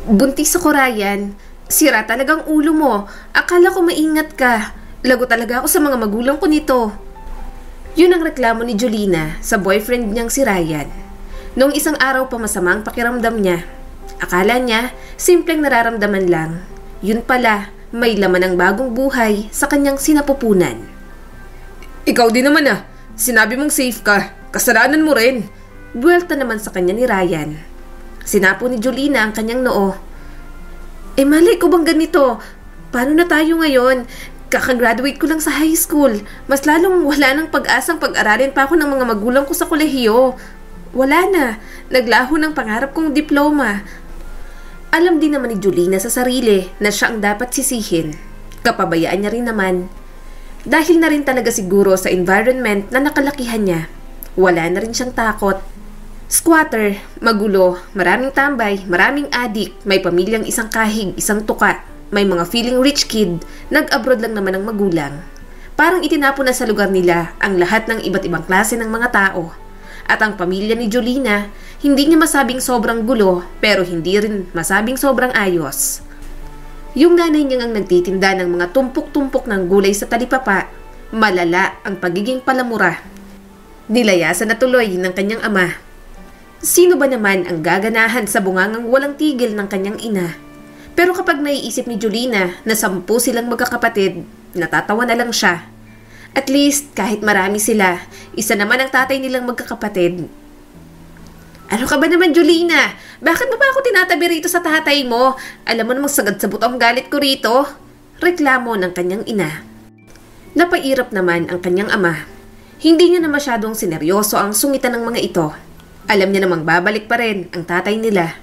Buntis ako, Ryan. Sira talagang ulo mo. Akala ko maingat ka. Lago talaga ako sa mga magulang ko nito. Yun ang reklamo ni Julina sa boyfriend niyang si Ryan. Noong isang araw pa masama ang pakiramdam niya. Akala niya, simpleng nararamdaman lang. Yun pala, may laman ng bagong buhay sa kanyang sinapupunan. Ikaw din naman ah. Sinabi mong safe ka. Kasalanan mo rin. Buwelta naman sa kanya ni Ryan. Sinapo ni Julina ang kanyang noo. Malay ko bang ganito? Paano na tayo ngayon? Kakagraduate ko lang sa high school. Mas lalong wala ng pag-asang pag-aralin pa ako ng mga magulang ko sa kolehiyo. Wala na. Naglaho ng pangarap kong diploma. Alam din naman ni Julina sa sarili na siya ang dapat sisihin. Kapabayaan niya rin naman. Dahil na rin talaga siguro sa environment na nakalakihan niya. Wala na rin siyang takot. Squatter, magulo, maraming tambay, maraming adik, may pamilyang isang kahig, isang tuka, may mga feeling rich kid, nag-abroad lang naman ang magulang. Parang itinapon na sa lugar nila ang lahat ng iba't ibang klase ng mga tao. At ang pamilya ni Julina, hindi niya masabing sobrang gulo, pero hindi rin masabing sobrang ayos. Yung nanay niya ang nagtitinda ng mga tumpok-tumpok ng gulay sa talipapa, malala ang pagiging palamura. Nilayasan na tuloy ng kanyang ama. Sino ba naman ang gaganahan sa bungangang walang tigil ng kanyang ina? Pero kapag naiisip ni Julina na 10 silang magkakapatid, natatawa na lang siya. At least, kahit marami sila, isa naman ang tatay nilang magkakapatid. Ano ka ba naman, Julina? Bakit mo ba ako tinatabi rito sa tatay mo? Alam mo namang sagad sa buto ang galit ko rito. Reklamo ng kanyang ina. Napairap naman ang kanyang ama. Hindi niya na masyadong sineryoso ang sungitan ng mga ito. Alam niya namang babalik pa rin ang tatay nila.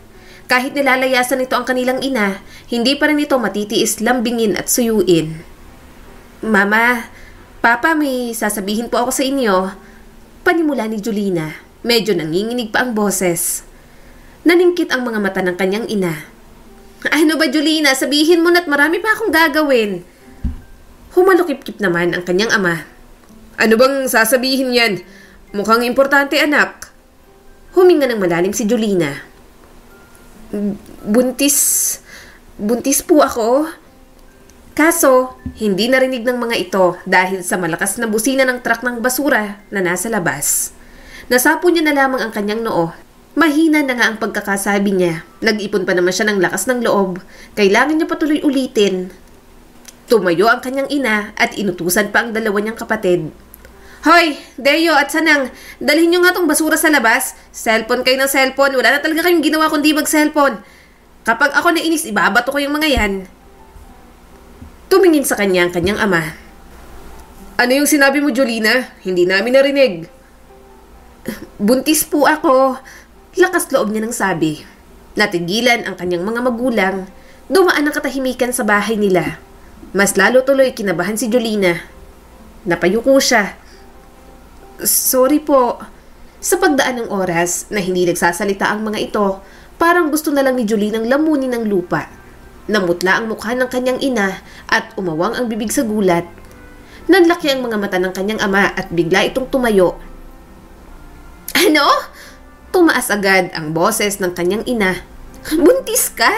Kahit nilalayasan nito ang kanilang ina, hindi pa rin ito matitiis lambingin at suyuin. Mama, Papa, may sasabihin po ako sa inyo. Panimula ni Julina. Medyo nanginginig pa ang boses. Naningkit ang mga mata ng kanyang ina. Ano ba, Julina? Sabihin mo na't marami pa akong gagawin. Humalukip-kip naman ang kanyang ama. Ano bang sasabihin yan? Mukhang importante, anak. Huminga ng malalim si Julina. Buntis po ako. Kaso, hindi narinig ng mga ito dahil sa malakas na busina ng truck ng basura na nasa labas. Nasapo niya na lamang ang kanyang noo. Mahina na nga ang pagkakasabi niya. Nag-ipon pa naman siya ng lakas ng loob. Kailangan niya patuloy ulitin. Tumayo ang kanyang ina at inutusan pa ang dalawa niyang kapatid. Hoy, Deo at Sanang, dalhin niyo nga tong basura sa labas. Cellphone kayo ng cellphone. Wala na talaga kayong ginawa kundi mag-cellphone. Kapag ako nainis, ibabato ko yung mga yan. Tumingin sa kanya ang kanyang ama. Ano yung sinabi mo, Julina? Hindi namin narinig. Buntis po ako. Lakas loob niya nang sabi. Natigilan ang kanyang mga magulang. Dumaan ang katahimikan sa bahay nila. Mas lalo tuloy kinabahan si Julina. Napayuko siya. Sorry po. Sa pagdaan ng oras na hindi nagsasalita ang mga ito, parang gusto na lang ni Julinang lamunin ng lupa. Namutla ang mukha ng kanyang ina at umawang ang bibig sa gulat. Nanlaki ang mga mata ng kanyang ama at bigla itong tumayo. Ano? Tumaas agad ang boses ng kanyang ina. Buntis ka?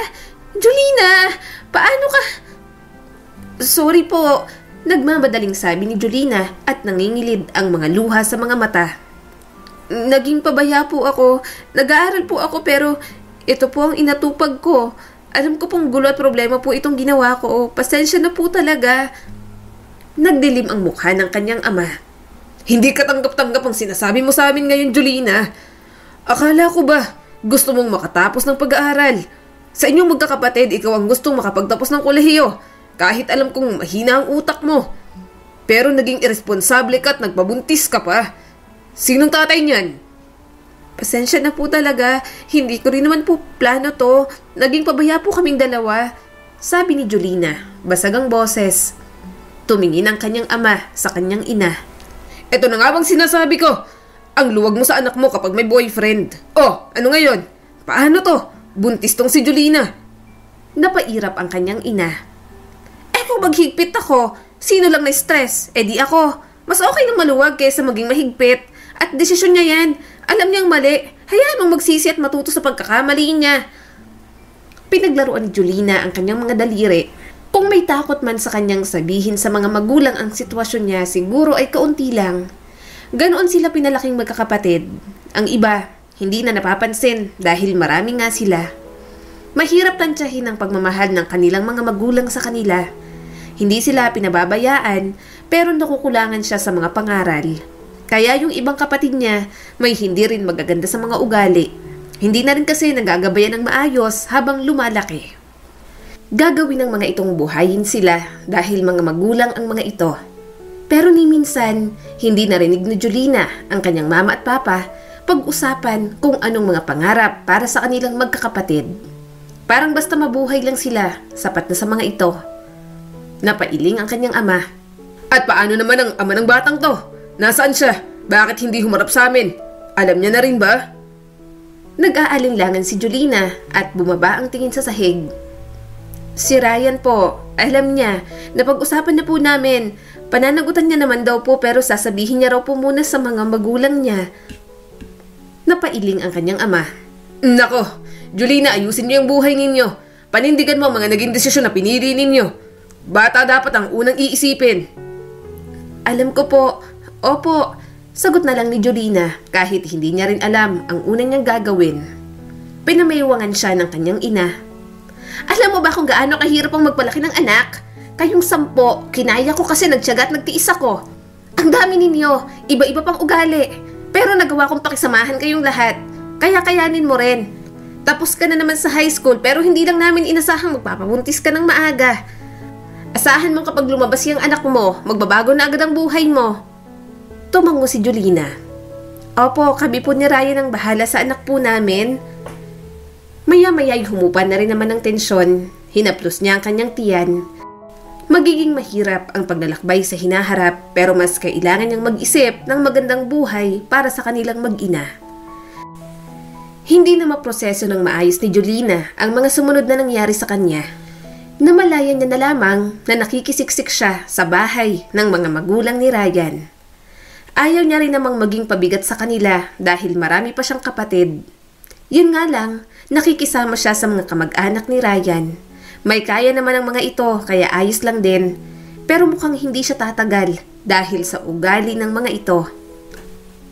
Julina, paano ka? Sorry po. Nagmamadaling sabi ni Julina at nangingilid ang mga luha sa mga mata. Naging pabaya po ako. Nag-aaral po ako pero ito po ang inatupag ko. Alam ko pong gulo at problema po itong ginawa ko. Pasensya na po talaga. Nagdilim ang mukha ng kanyang ama. Hindi katanggap-tanggap ang sinasabi mo sa amin ngayon, Julina. Akala ko ba gusto mong makatapos ng pag-aaral? Sa inyong magkakapatid, ikaw ang gustong makapagtapos ng kolehiyo. Kahit alam kong mahina ang utak mo. Pero naging irresponsable ka at nagpabuntis ka pa. Sinong tatay niyan? Pasensya na po talaga. Hindi ko rin naman po plano to. Naging pabaya po kaming dalawa. Sabi ni Julina, basag ang boses. Tumingin ang kanyang ama sa kanyang ina. Ito na nga bang sinasabi ko? Ang luwag mo sa anak mo kapag may boyfriend. Oh, ano ngayon? Paano to? Buntis tong si Julina. Napairap ang kanyang ina. Kung maghigpit ako, sino lang na-stress? Di ako. Mas okay nang maluwag kaysa maging mahigpit. At desisyon niya yan. Alam niyang mali. Hayaan mong magsisi at matuto sa pagkakamali niya. Pinaglaruan ni Julina ang kanyang mga daliri. Kung may takot man sa kanyang sabihin sa mga magulang ang sitwasyon niya, siguro ay kaunti lang. Ganoon sila pinalaking magkakapatid. Ang iba, hindi na napapansin dahil marami nga sila. Mahirap tansyahin ang pagmamahal ng kanilang mga magulang sa kanila. Hindi sila pinababayaan, pero nakukulangan siya sa mga pangaral. Kaya yung ibang kapatid niya, may hindi rin magaganda sa mga ugali. Hindi na rin kasi nagagabayan ng maayos habang lumalaki. Gagawin ng mga itong buhayin sila dahil mga magulang ang mga ito. Pero ni minsan, hindi narinig ni Julina ang kanyang mama at papa pag-usapan kung anong mga pangarap para sa kanilang magkakapatid. Parang basta mabuhay lang sila, sapat na sa mga ito. Napailing ang kanyang ama. At paano naman ang ama ng batang to? Nasaan siya? Bakit hindi humarap sa amin? Alam niya na rin ba? Nag-aalinlangan si Julina at bumaba ang tingin sa sahig. Si Ryan po, alam niya, napag-usapan na po namin. Pananagutan niya naman daw po pero sasabihin niya raw po muna sa mga magulang niya. Napailing ang kanyang ama. Nako, Julina, ayusin niyo yung buhay ninyo. Panindigan mo ang mga naging desisyon na pinili ninyo. Bata dapat ang unang iisipin. Alam ko po, opo. Sagot na lang ni Julina kahit hindi niya rin alam ang unang niyang gagawin. Pinamayawangan siya ng kanyang ina. Alam mo ba kung gaano kahirap ang magpalaki ng anak? Kayong 10, kinaya ko kasi nagtiyaga at nagtiis ako. Ang dami ninyo, iba-iba pang ugali. Pero nagawa kong pakisamahan kayong lahat. Kaya kayanin mo rin. Tapos ka na naman sa high school pero hindi lang namin inasahang magpapabuntis ka ng maaga. Asahan mo kapag lumabas yung anak mo, magbabago na agad ang buhay mo. Tumango si Julina. Opo, kami po ni Ryan ang bahala sa anak po namin. Maya-maya'y humupa na rin naman ng tensyon. Hinaplos niya ang kanyang tiyan. Magiging mahirap ang paglalakbay sa hinaharap pero mas kailangan niyang mag-isip ng magandang buhay para sa kanilang mag-ina. Hindi na maproseso ng maayos ni Julina ang mga sumunod na nangyari sa kanya. Namalayan niya na lamang na nakikisiksik siya sa bahay ng mga magulang ni Ryan. Ayaw niya rin namang maging pabigat sa kanila dahil marami pa siyang kapatid. Yun nga lang, nakikisama siya sa mga kamag-anak ni Ryan. May kaya naman ang mga ito kaya ayos lang din. Pero mukhang hindi siya tatagal dahil sa ugali ng mga ito.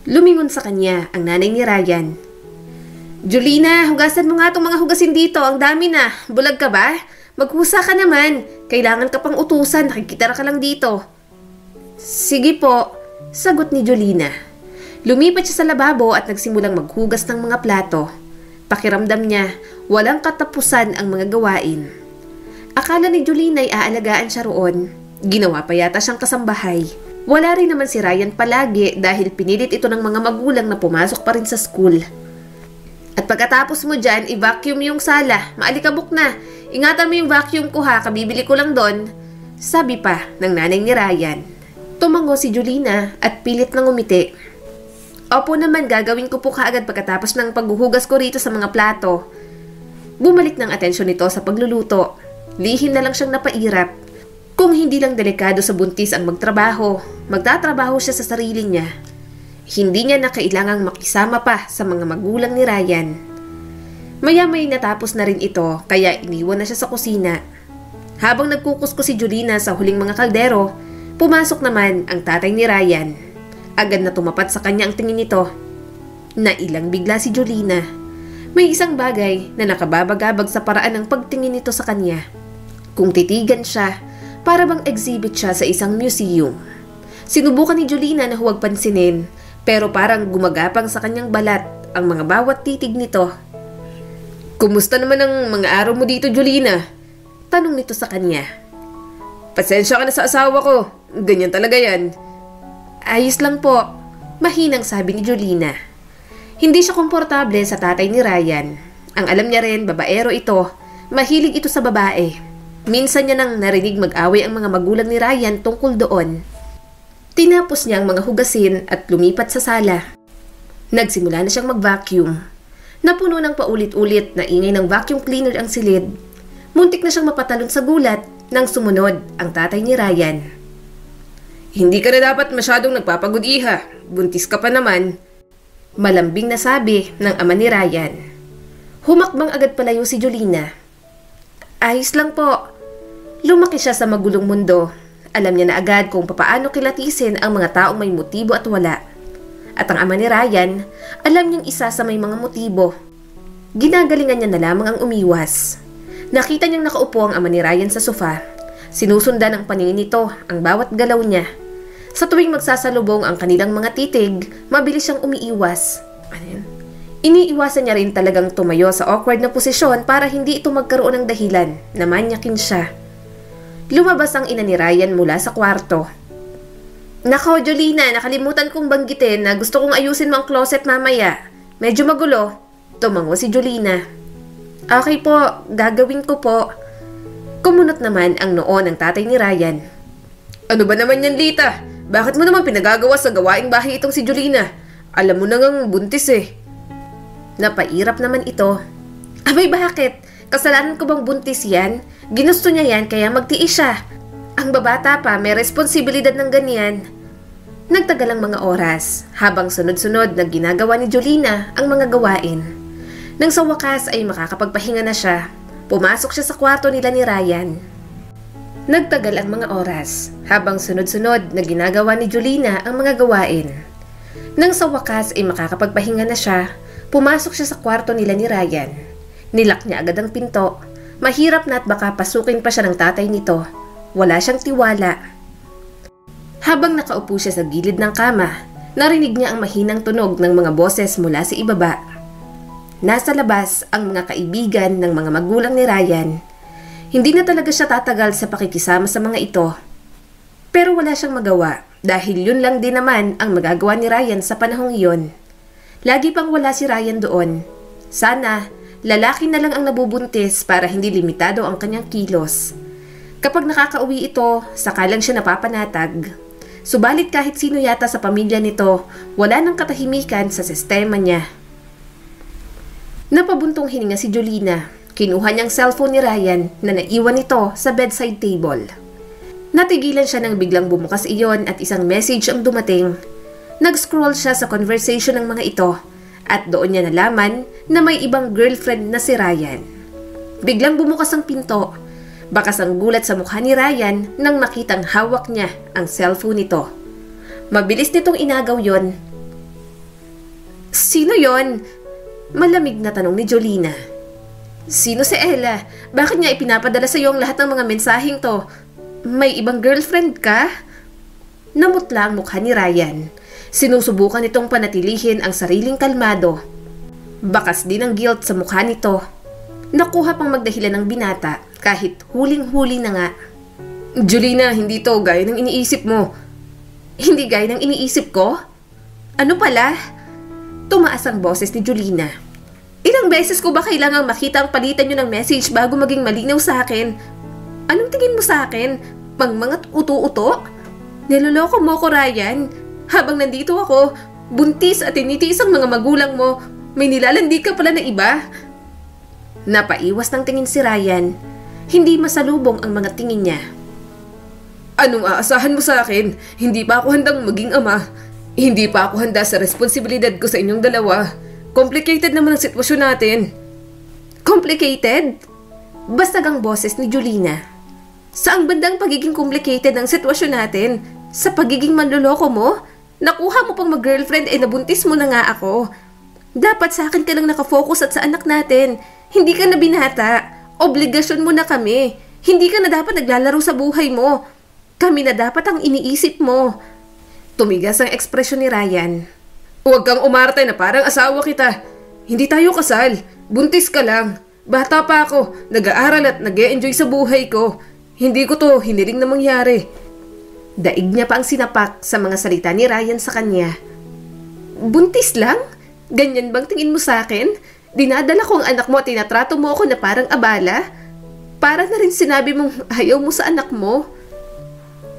Lumingon sa kanya ang nanay ni Ryan. Julina, hugasan mo nga itong mga hugasin dito. Ang dami na. Bulag ka ba? Maghusa ka naman. Kailangan ka pang utusan. Nakikitara ka lang dito. Sige po. Sagot ni Julina. Lumipat siya sa lababo at nagsimulang maghugas ng mga plato. Pakiramdam niya, walang katapusan ang mga gawain. Akala ni Julina ay aalagaan siya roon. Ginawa pa yata siyang kasambahay. Wala rin naman si Ryan palagi dahil pinilit ito ng mga magulang na pumasok pa rin sa school. At pagkatapos mo dyan, i-vacuum yung sala. Maalikabok na. Ingatan mo yung vacuum ko ha, kabibili ko lang doon. Sabi pa ng nanay ni Ryan. Tumango si Julina at pilit nang umiti. Opo naman, gagawin ko po kaagad pagkatapos ng paghuhugas ko rito sa mga plato. Bumalik ng atensyon nito sa pagluluto. Lihim na lang siyang napairap. Kung hindi lang delikado sa buntis ang magtrabaho, magtatrabaho siya sa sarili niya. Hindi niya na kailangang makisama pa sa mga magulang ni Ryan. Maya-may natapos na rin ito kaya iniwan na siya sa kusina. Habang nagkukusko si Julina sa huling mga kaldero, pumasok naman ang tatay ni Ryan. Agad na tumapat sa kanya ang tingin nito. Nailang bigla si Julina. May isang bagay na nakababagabag sa paraan ng pagtingin nito sa kanya. Kung titigan siya, para bang exhibit siya sa isang museum. Sinubukan ni Julina na huwag pansinin, pero parang gumagapang sa kanyang balat ang mga bawat titig nito. Kumusta naman ang mga araw mo dito, Julina? Tanong nito sa kanya. Pasensya ka na sa asawa ko. Ganyan talaga yan. Ayos lang po. Mahinang sabi ni Julina. Hindi siya komportable sa tatay ni Ryan. Ang alam niya rin, babaero ito. Mahilig ito sa babae. Minsan niya nang narinig mag-away ang mga magulang ni Ryan tungkol doon. Tinapos niya ang mga hugasin at lumipat sa sala. Nagsimula na siyang mag-vacuum. Napuno ng paulit-ulit na ingay ng vacuum cleaner ang silid. Muntik na siyang mapatalon sa gulat nang sumunod ang tatay ni Ryan. Hindi ka na dapat masyadong nagpapagod, iha. Buntis ka pa naman. Malambing na sabi ng ama ni Ryan. Humakbang agad palayo si Julina. Ayos lang po. Lumaki siya sa magulong mundo. Alam niya na agad kung papaano kilatisin ang mga taong may motibo at wala. At ang ama ni Ryan, alam niyang isa sa may mga motibo. Ginagalingan niya na lamang ang umiwas. Nakita niyang nakaupo ang ama ni Ryan sa sofa. Sinusundan ng paningin nito ang bawat galaw niya. Sa tuwing magsasalubong ang kanilang mga titig, mabilis siyang umiiwas. Iniiwasan niya rin talagang tumayo sa awkward na posisyon para hindi ito magkaroon ng dahilan na manyakin siya. Lumabas ang ina ni Ryan mula sa kwarto. Nako, Jolina, nakalimutan kong banggitin na gusto kong ayusin mo ang closet mamaya. Medyo magulo. Tumango si Jolina. Okay po, gagawin ko po. Kumunot naman ang noo ng tatay ni Ryan. Ano ba naman yan, Lita? Bakit mo naman pinagagawa sa gawaing bahay itong si Jolina? Alam mo na ngang buntis eh. Napairap naman ito. Abay, bakit? Kasalanan ko bang buntis yan? Ginusto niya yan kaya magtiis siya. Ang babata pa may responsibilidad ng ganyan. Nagtagal ang mga oras habang sunod-sunod na ginagawa ni Jolina ang mga gawain. Nang sa wakas ay makakapagpahinga na siya, pumasok siya sa kwarto nila ni Ryan. Nagtagal ang mga oras habang sunod-sunod na ginagawa ni Jolina ang mga gawain. Nang sa wakas ay makakapagpahinga na siya, pumasok siya sa kwarto nila ni Ryan. Nilak niya agad ang pinto. Mahirap na at baka pasukin pa siya ng tatay nito. Wala siyang tiwala. Habang nakaupo siya sa gilid ng kama, narinig niya ang mahinang tunog ng mga boses mula sa ibaba. Nasa labas ang mga kaibigan ng mga magulang ni Ryan. Hindi na talaga siya tatagal sa pakikisama sa mga ito. Pero wala siyang magawa dahil yun lang din naman ang magagawa ni Ryan sa panahong iyon. Lagi pang wala si Ryan doon. Sana, lalaki na lang ang nabubuntis para hindi limitado ang kanyang kilos. Kapag nakakauwi ito, saka lang siya napapanatag. Subalit kahit sino yata sa pamilya nito, wala nang katahimikan sa sistema niya. Napabuntong hininga si Jolina. Kinuha niyang cellphone ni Ryan na naiwan nito sa bedside table. Natigilan siya nang biglang bumukas iyon at isang message ang dumating. Nag-scroll siya sa conversation ng mga ito at doon niya nalaman na may ibang girlfriend na si Ryan. Biglang bumukas ang pinto. Bakas ang gulat sa mukha ni Ryan nang makitang hawak niya ang cellphone nito. Mabilis nitong inagaw yon. Sino yon? Malamig na tanong ni Jolina. Sino si Ella? Bakit niya ipinapadala sa iyo ang lahat ng mga mensaheng to? May ibang girlfriend ka? Namutla ang mukha ni Ryan. Sinusubukan nitong panatilihin ang sariling kalmado. Bakas din ang guilt sa mukha nito. Nakuha pang magdahilan ng binata kahit huling-huli na nga. Jolina, hindi to gaya ng iniisip mo. Hindi gaya ng iniisip ko? Ano pala? Tumaas ang boses ni Jolina. Ilang beses ko ba kailangang makita ang palitan nyo ng message bago maging malinaw sa akin? Anong tingin mo sa akin? Mga uto-uto? Niloloko mo ko, Ryan. Habang nandito ako, buntis at tinitiis ang mga magulang mo, may nilalandi ka pala na iba. Napaiwas ng tingin si Ryan. Hindi masalubong ang mga tingin niya. Anong aasahan mo sa akin? Hindi pa ako handang maging ama. Hindi pa ako handa sa responsibilidad ko sa inyong dalawa. Complicated naman ang sitwasyon natin. Complicated? Bastag ang boses ni Jolina. Saang bandang pagiging complicated ang sitwasyon natin? Sa pagiging manloloko mo? Nakuha mo pang mag-girlfriend ay nabuntis mo na nga ako. Dapat sa akin ka lang nakafocus at sa anak natin. Hindi ka na binata. Obligasyon mo na kami. Hindi ka na dapat naglalaro sa buhay mo. Kami na dapat ang iniisip mo. Tumigas ang ekspresyon ni Ryan. Huwag kang umarte na parang asawa kita. Hindi tayo kasal. Buntis ka lang. Bata pa ako. Nag-aaral at nag-e-enjoy sa buhay ko. Hindi ko to hiniling na mangyari. Daig niya pa ang sinapak sa mga salita ni Ryan sa kanya. Buntis lang? Ganyan bang tingin mo sa akin? Dinadala ko ang anak mo at tinatrato mo ako na parang abala? Para na rin sinabi mong ayaw mo sa anak mo?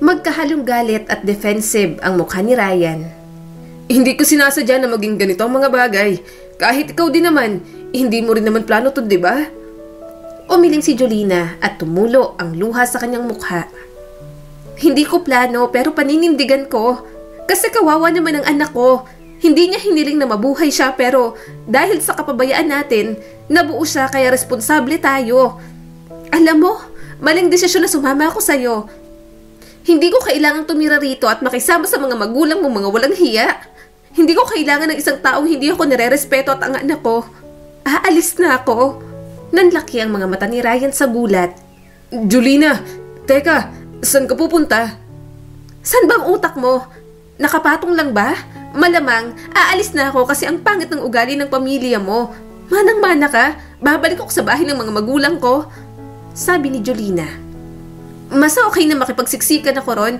Magkahalong galit at defensive ang mukha ni Ryan. Hindi ko sinasadya na maging ganito ang mga bagay. Kahit ikaw din naman, hindi mo rin naman plano to, di ba? Umiling si Jolina at tumulo ang luha sa kanyang mukha. Hindi ko plano pero paninindigan ko. Kasi kawawa naman ang anak ko. Hindi niya hiniling na mabuhay siya pero dahil sa kapabayaan natin, nabuo siya kaya responsable tayo. Alam mo, maling desisyon na sumama ako sa'yo. Hindi ko kailangang tumira rito at makisama sa mga magulang mong mga walang hiya. Hindi ko kailangan ng isang taong hindi ako nire-respeto at ang anak ko. Aalis na ako. Nanlaki ang mga mata ni Ryan sa gulat. Julina, teka, saan ka pupunta? San bang utak mo? Nakapatong lang ba? Malamang, aalis na ako kasi ang pangit ng ugali ng pamilya mo. Manang-mana ka, babalik ako sa bahay ng mga magulang ko. Sabi ni Julina. Mas okay na makipagsiksikan ako ron.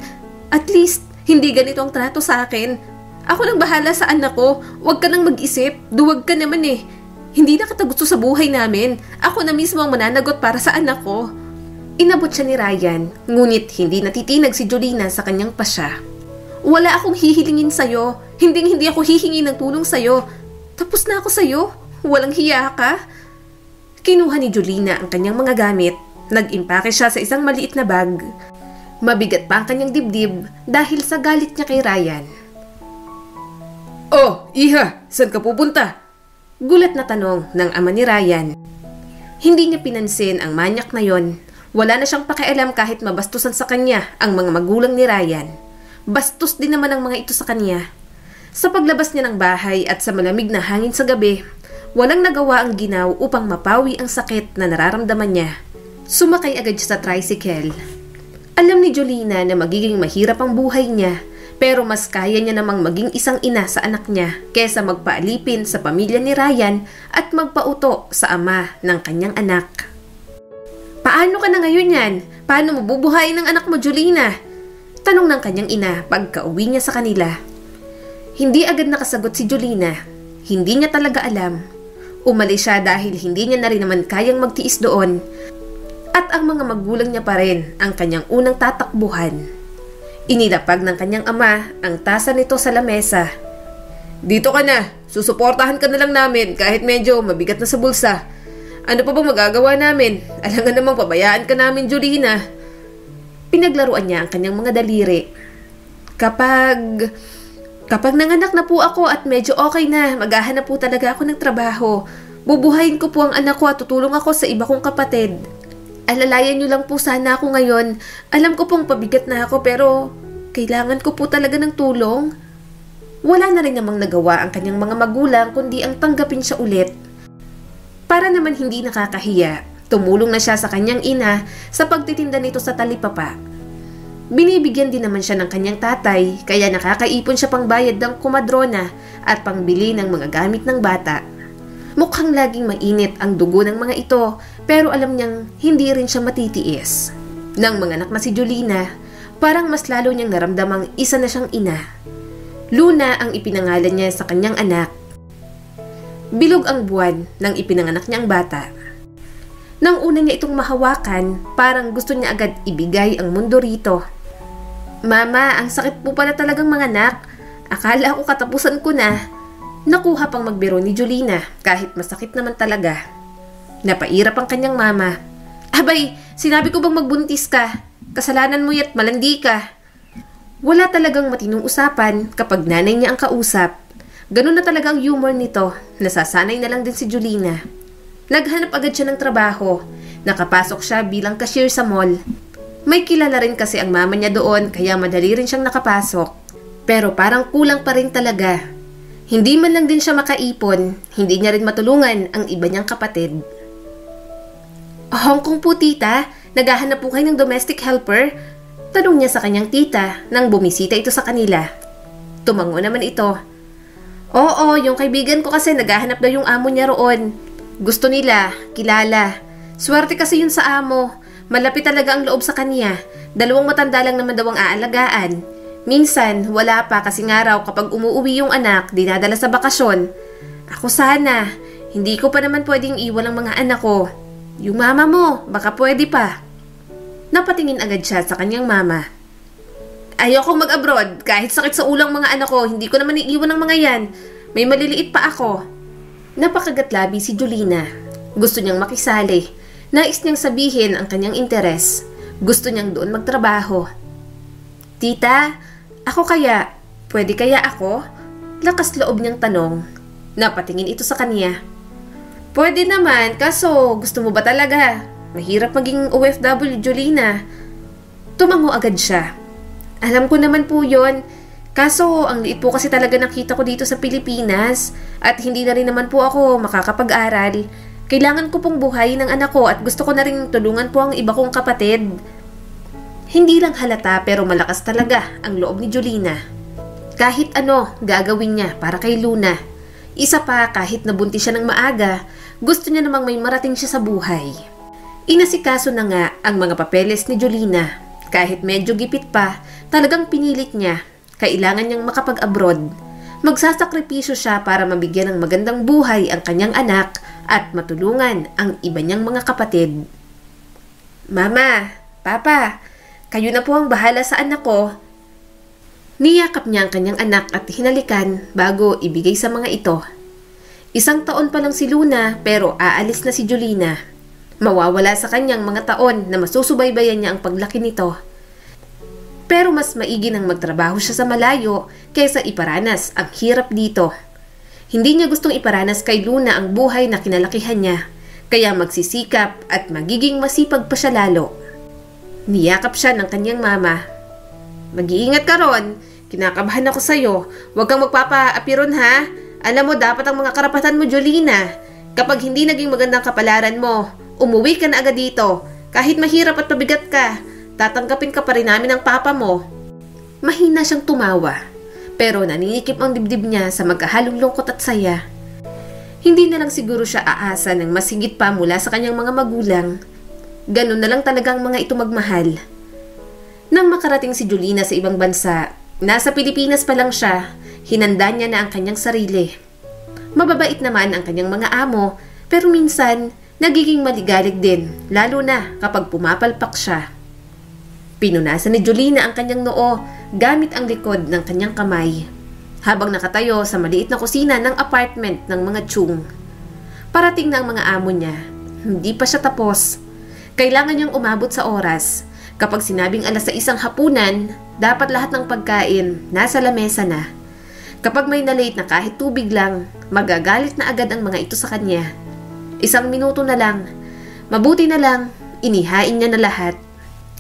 At least, hindi ganito ang trato sa akin. Ako nang bahala sa anak ko. Huwag ka nang mag-isip. Duwag ka naman eh. Hindi na kita gusto sa buhay namin. Ako na mismo ang mananagot para sa anak ko. Inabot siya ni Ryan, ngunit hindi natitinag si Julina sa kanyang pasya. Wala akong hihilingin sa'yo. Hindi ako hihingi ng tulong sa'yo. Tapos na ako sa'yo. Walang hiya ka. Kinuha ni Julina ang kanyang mga gamit. Nag-impake siya sa isang maliit na bag. Mabigat pa ang kanyang dibdib dahil sa galit niya kay Ryan. Oh, iha, saan ka pupunta? Gulat na tanong ng ama ni Ryan. Hindi niya pinansin ang manyak na yon. Wala na siyang pakialam kahit mabastusan sa kanya ang mga magulang ni Ryan. Bastos din naman ang mga ito sa kanya. Sa paglabas niya ng bahay at sa malamig na hangin sa gabi, walang nagawa ang Ginaw upang mapawi ang sakit na nararamdaman niya. Sumakay agad siya sa tricycle. Alam ni Julina na magiging mahirap ang buhay niya, pero mas kaya niya namang maging isang ina sa anak niya kesa magpaalipin sa pamilya ni Ryan at magpauto sa ama ng kanyang anak. Paano ka na ngayon yan? Paano mo bubuhayin ang anak mo, Julina? Tanong ng kanyang ina pagka-uwi niya sa kanila. Hindi agad nakasagot si Julina. Hindi niya talaga alam. Umalis siya dahil hindi niya na rin naman kayang magtiis doon. At ang mga magulang niya pa rin ang kanyang unang tatakbuhan. Inilapag ng kanyang ama ang tasa nito sa lamesa. Dito ka na. Susuportahan ka na lang namin kahit medyo mabigat na sa bulsa. Ano pa bang magagawa namin? Alangan namang pabayaan ka namin, Julina. Pinaglaruan niya ang kanyang mga daliri. Kapag nanganak na po ako at medyo okay na, maghahanap po talaga ako ng trabaho. Bubuhayin ko po ang anak ko at tutulong ako sa iba kong kapatid. Alalayan niyo lang po sana ako ngayon. Alam ko pong pabigat na ako pero kailangan ko po talaga ng tulong. Wala na rin namang nagawa ang kanyang mga magulang kundi ang tanggapin siya ulit. Para naman hindi nakakahiya, tumulong na siya sa kanyang ina sa pagtitinda nito sa talipapa. Binibigyan din naman siya ng kanyang tatay kaya nakakaipon siya pang bayad ng kumadrona at pangbili ng mga gamit ng bata. Mukhang laging mainit ang dugo ng mga ito pero alam niyang hindi rin siya matitiis. Nang manganak na si Julina, parang mas lalo niyang naramdamang isa na siyang ina. Luna ang ipinangalan niya sa kanyang anak. Bilog ang buwan nang ipinanganak niya ang bata. Nang una niya itong mahawakan, parang gusto niya agad ibigay ang mundo rito. Mama, ang sakit po pala talagang manganak. Akala ko katapusan ko na. Nakuha pang magbiro ni Julina kahit masakit naman talaga. Napairap ang kanyang mama. Abay, sinabi ko bang magbuntis ka? Kasalanan mo ya't malandi ka. Wala talagang matinong usapan kapag nanay niya ang kausap. Ganun na talaga ang humor nito. Nasasanay na lang din si Julina. Naghanap agad siya ng trabaho. Nakapasok siya bilang cashier sa mall. May kilala rin kasi ang mama niya doon kaya madali rin siyang nakapasok. Pero parang kulang pa rin talaga. Hindi man lang din siya makaipon, hindi niya rin matulungan ang iba niyang kapatid. Hong Kong po tita, naghahanap po kayo ng domestic helper? Tanong niya sa kanyang tita nang bumisita ito sa kanila. Tumango naman ito. Oo, yung kaibigan ko kasi naghahanap daw yung amo niya roon. Gusto nila, kilala. Swerte kasi yun sa amo. Malapit talaga ang loob sa kanya. 2 matanda lang naman daw ang aalagaan. Minsan, wala pa kasi nga raw kapag umuuwi yung anak, dinadala sa bakasyon. Ako sana, hindi ko pa naman pwedeng iwan ang mga anak ko. Yung mama mo, baka pwede pa. Napatingin agad siya sa kanyang mama. Ayokong mag-abroad, kahit sakit sa ulang mga anak ko, hindi ko naman iiwan ang mga yan. May maliliit pa ako. Napakagatlabi si Julina. Gusto niyang makisali. Nais niyang sabihin ang kanyang interes. Gusto niyang doon magtrabaho. Tita, ako kaya? Pwede kaya ako? Lakas loob niyang tanong. Napatingin ito sa kanya. Pwede naman, kaso gusto mo ba talaga? Mahirap maging OFW, Jolina. Tumango agad siya. Alam ko naman po yon. Kaso, ang liit po kasi talaga nakita ko dito sa Pilipinas at hindi na rin naman po ako makakapag-aral. Kailangan ko pong buhayin ng anak ko at gusto ko na rin tulungan po ang iba kong kapatid. Hindi lang halata pero malakas talaga ang loob ni Jolina. Kahit ano, gagawin niya para kay Luna. Isa pa, kahit nabuntis siya ng maaga, gusto niya namang may marating siya sa buhay. Inasikaso na nga ang mga papeles ni Jolina. Kahit medyo gipit pa, talagang pinilit niya. Kailangan niyang makapag-abroad. Magsasakripisyo siya para mabigyan ng magandang buhay ang kanyang anak at matulungan ang iba niyang mga kapatid. Mama, Papa, kayo na po ang bahala sa anak ko. Niyakap niya ang kanyang anak at hinalikan bago ibigay sa mga ito. 1 taon pa lang si Luna pero aalis na si Jolina. Mawawala sa kanyang mga taon na masusubaybayan niya ang paglaki nito. Pero mas maigi nang magtrabaho siya sa malayo kaysa iparanas ang hirap dito. Hindi niya gustong iparanas kay Luna ang buhay na kinalakihan niya, kaya magsisikap at magiging masipag pa siya lalo. Niyakap siya ng kanyang mama. Mag-iingat ka ron, kinakabahan ako sa'yo. Huwag kang magpapa-apiron ha. Alam mo dapat ang mga karapatan mo, Jolina. Kapag hindi naging magandang kapalaran mo, umuwi ka na agad dito. Kahit mahirap at pabigat ka, tatanggapin ka pa rin namin ng papa mo. Mahina siyang tumawa, pero naninikip ang dibdib niya sa magkahalong lungkot at saya. Hindi na lang siguro siya aasa ng mas higit pa mula sa kanyang mga magulang. Ganun na lang talagang mga ito magmahal. Nang makarating si Jolina sa ibang bansa, nasa Pilipinas pa lang siya, hinanda niya na ang kanyang sarili. Mababait naman ang kanyang mga amo, pero minsan nagiging maligalig din, lalo na kapag pumapalpak siya. Pinunasan ni Jolina ang kanyang noo gamit ang likod ng kanyang kamay, habang nakatayo sa maliit na kusina ng apartment ng mga Chung. Parating na ang mga amo niya. Hindi pa siya tapos. Kailangan niyang umabot sa oras. Kapag sinabing 6:00 hapunan, dapat lahat ng pagkain nasa lamesa na. Kapag may na-late na kahit tubig lang, magagalit na agad ang mga ito sa kanya. 1 minuto na lang. Mabuti na lang, inihain niya na lahat.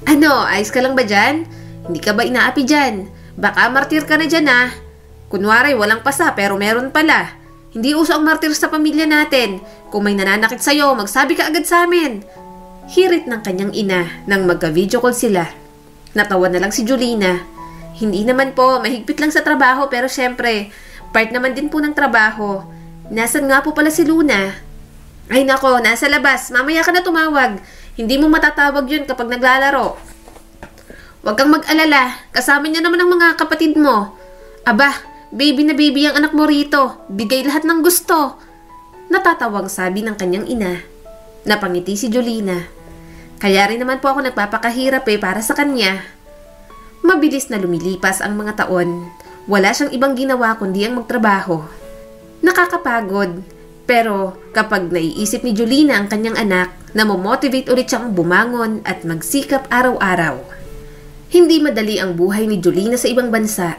Ano, ayos ka lang ba dyan? Hindi ka ba inaapi dyan? Baka martir ka na dyan ah. Kunwari, walang pasa pero meron pala. Hindi uso ang martir sa pamilya natin. Kung may nananakit sa'yo, magsabi ka agad sa amin. Hirit ng kanyang ina nang magka-video call sila. Natawa na lang si Jolina. Hindi naman po, mahigpit lang sa trabaho pero syempre, part naman din po ng trabaho. Nasaan nga po pala si Luna? Ay nako, nasa labas. Mamaya ka na tumawag. Hindi mo matatawag yun kapag naglalaro. Huwag kang mag-alala. Kasama niya naman ang mga kapatid mo. Aba, baby na baby ang anak mo rito. Bigay lahat ng gusto. Natatawang sabi ng kanyang ina. Napangiti si Jolina. Kaya rin naman po ako nagpapakahirap para sa kanya. Mabilis na lumilipas ang mga taon. Wala siyang ibang ginawa kundi ang magtrabaho. Nakakapagod. Pero kapag naiisip ni Jolina ang kanyang anak, namomotivate ulit siyang bumangon at magsikap araw-araw. Hindi madali ang buhay ni Jolina sa ibang bansa.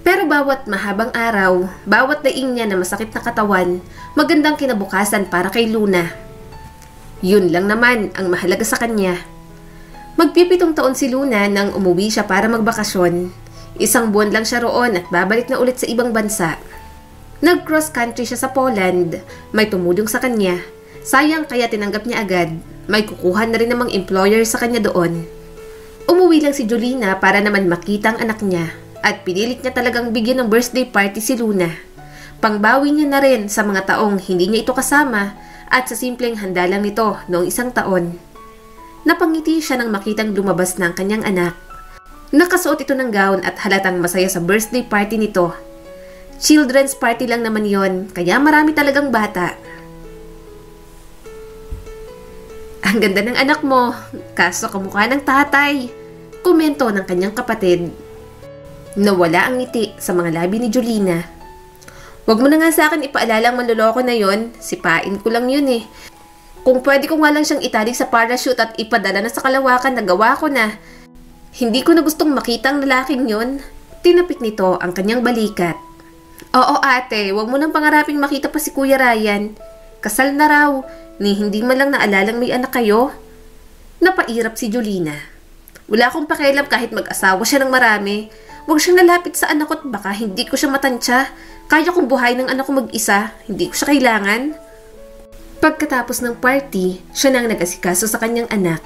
Pero bawat mahabang araw, bawat daing niya na masakit na katawan, magandang kinabukasan para kay Luna. Yun lang naman ang mahalaga sa kanya. Magpipitong taon si Luna nang umuwi siya para magbakasyon. 1 buwan lang siya roon at babalik na ulit sa ibang bansa. Nag-cross country siya sa Poland. May tumulong sa kanya. Sayang kaya tinanggap niya agad. May kukuha na rin namang employer sa kanya doon. Umuwi lang si Jolina para naman makita ang anak niya. At pinilit niya talagang bigyan ng birthday party si Luna. Pangbawi niya na rin sa mga taong hindi niya ito kasama at sa simpleng handa lang nito noong 1 taon. Napangiti siya nang makitang lumabas na ang kanyang anak. Nakasuot ito ng gown at halatang masaya sa birthday party nito. Children's party lang naman yon, kaya marami talagang bata. Ang ganda ng anak mo, kaso kamukha ng tatay, komento ng kanyang kapatid. Nawala ang ngiti sa mga labi ni Jolina. Huwag mo na nga sa akin ipaalala ang manloloko na yon, sipain ko lang yun eh. Kung pwede ko nga lang siyang itali sa parachute at ipadala na sa kalawakan, nagawa ko na. Hindi ko na gustong makita ang lalaking yon. Tinapik nito ang kanyang balikat. Oo ate, huwag mo nang pangaraping makita pa si Kuya Ryan. Kasal na raw, ni hindi man lang naalalang may anak kayo. Napairap si Jolina. Wala akong pakialam kahit mag-asawa siya ng marami. Huwag siyang lalapit sa anak ko at baka hindi ko siya matansya. Kaya kong buhay ng anak ko mag-isa. Hindi ko siya kailangan. Pagkatapos ng party, siya nang nag-asikaso sa kanyang anak.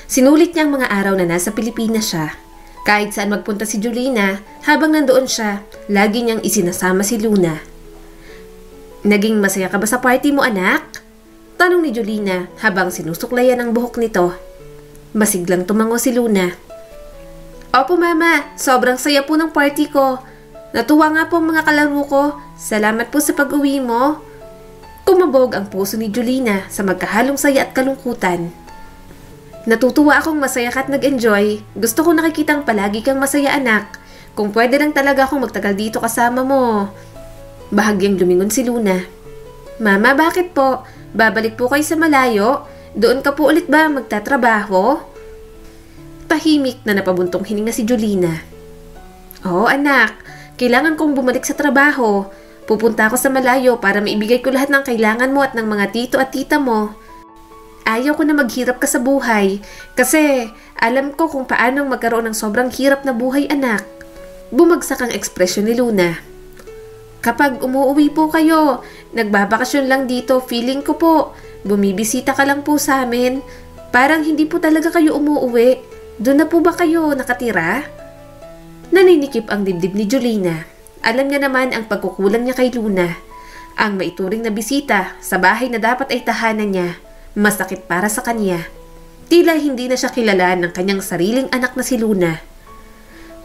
Sinulit niya ang mga araw na nasa Pilipinas siya. Kahit saan magpunta si Jolina, habang nandoon siya, lagi niyang isinasama si Luna. Naging masaya ka ba sa party mo, anak? Tanong ni Jolina habang sinusuklayan ang buhok nito. Masiglang tumango si Luna. Opo mama, sobrang saya po ng party ko. Natuwa nga po ang mga kalaro ko. Salamat po sa pag-uwi mo. Kumabog ang puso ni Jolina sa magkahalong saya at kalungkutan. Natutuwa akong masaya ka at nag-enjoy. Gusto ko nakikitang palagi kang masaya anak. Kung pwede lang talaga akong magtagal dito kasama mo. Bahagyang lumingon si Luna. Mama, bakit po? Babalik po kayo sa malayo? Doon ka po ulit ba magtatrabaho? Tahimik na napabuntong hininga si Jolina. Oo anak, kailangan kong bumalik sa trabaho. Pupunta ako sa malayo para maibigay ko lahat ng kailangan mo at ng mga tito at tita mo. Ayaw ko na maghirap ka sa buhay kasi alam ko kung paanong magkaroon ng sobrang hirap na buhay anak. Bumagsak ang ekspresyon ni Luna. Kapag umuwi po kayo, nagbabakasyon lang dito, feeling ko po, bumibisita ka lang po sa amin. Parang hindi po talaga kayo umuwi. Doon na po ba kayo nakatira? Naninikip ang dibdib ni Jolina. Alam niya naman ang pagkukulang niya kay Luna. Ang maituring na bisita sa bahay na dapat ay tahanan niya. Masakit para sa kanya. Tila hindi na siya kilala ng kanyang sariling anak na si Luna.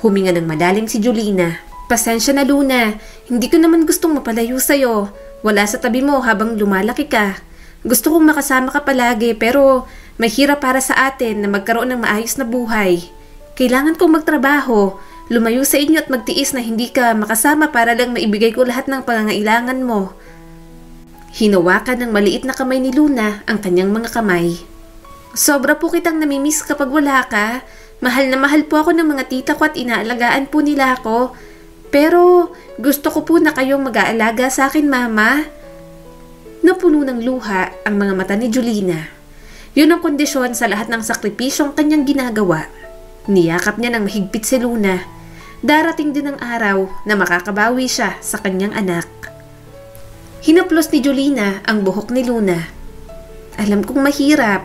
Huminga ng malalim si Jolina. Pasensya na Luna, hindi ko naman gustong mapalayo sa'yo. Wala sa tabi mo habang lumalaki ka. Gusto kong makasama ka palagi pero mahirap para sa atin na magkaroon ng maayos na buhay. Kailangan kong magtrabaho, lumayo sa inyo at magtiis na hindi ka makasama para lang maibigay ko lahat ng pangangailangan mo. Hinawakan ng maliit na kamay ni Luna ang kanyang mga kamay. Sobra po kitang namimiss kapag wala ka. Mahal na mahal po ako ng mga tita ko at inaalagaan po nila ako. Pero gusto ko po na kayong mag-aalaga sa akin, Mama. Napuno ng luha ang mga mata ni Jolina. Yun ang kondisyon sa lahat ng sakripisyong kanyang ginagawa. Niyakap niya ng mahigpit si Luna. Darating din ang araw na makakabawi siya sa kanyang anak. Hinaplos ni Jolina ang buhok ni Luna. Alam kong mahirap.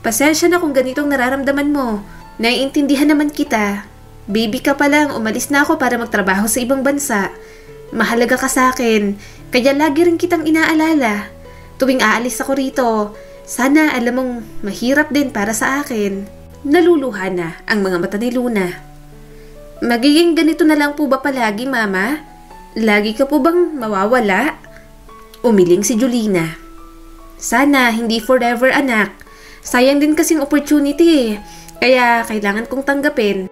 Pasensya na kung ganitong nararamdaman mo. Naiintindihan naman kita. Baby ka pa lang, umalis na ako para magtrabaho sa ibang bansa. Mahalaga ka sa akin, kaya lagi rin kitang inaalala. Tuwing aalis ako rito, sana alam mong mahirap din para sa akin. Naluluha na ang mga mata ni Luna. Magiging ganito na lang po ba palagi, Mama? Lagi ka po bang mawawala? Umiling si Jolina. Sana hindi forever anak. Sayang din kasing opportunity kaya kailangan kong tanggapin.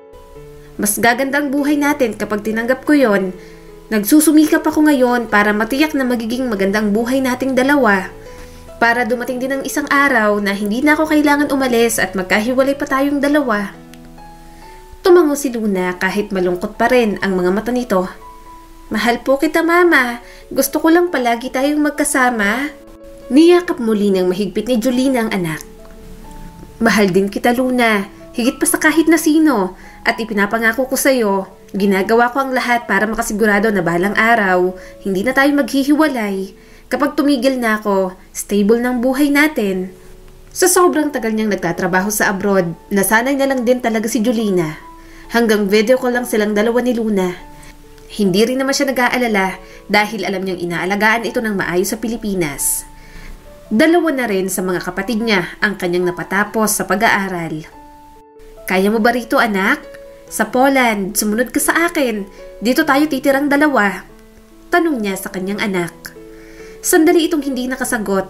Mas gagandang buhay natin kapag tinanggap ko yon. Nagsusumikap ako ngayon para matiyak na magiging magandang buhay nating dalawa. Para dumating din ang isang araw na hindi na ako kailangan umalis at magkahiwalay pa tayong dalawa. Tumango si Luna kahit malungkot pa rin ang mga mata nito. Mahal po kita, Mama. Gusto ko lang palagi tayong magkasama. Niyakap muli ng mahigpit ni Jolina ang anak. Mahal din kita, Luna. Higit pa sa kahit na sino. At ipinapangako ko sa'yo, ginagawa ko ang lahat para makasigurado na balang araw, hindi na tayo maghihiwalay. Kapag tumigil na ako, stable ng buhay natin. Sa sobrang tagal niyang nagtatrabaho sa abroad, nasanay na lang din talaga si Jolina. Hanggang video call lang silang dalawa ni Luna. Hindi rin naman siya nag-aalala dahil alam niyang inaalagaan ito ng maayos sa Pilipinas. Dalawa na rin sa mga kapatid niya ang kanyang napatapos sa pag-aaral. Kaya mo ba rito, anak? Sa Poland, sumunod ka sa akin. Dito tayo titirang dalawa. Tanong niya sa kanyang anak. Sandali itong hindi nakasagot.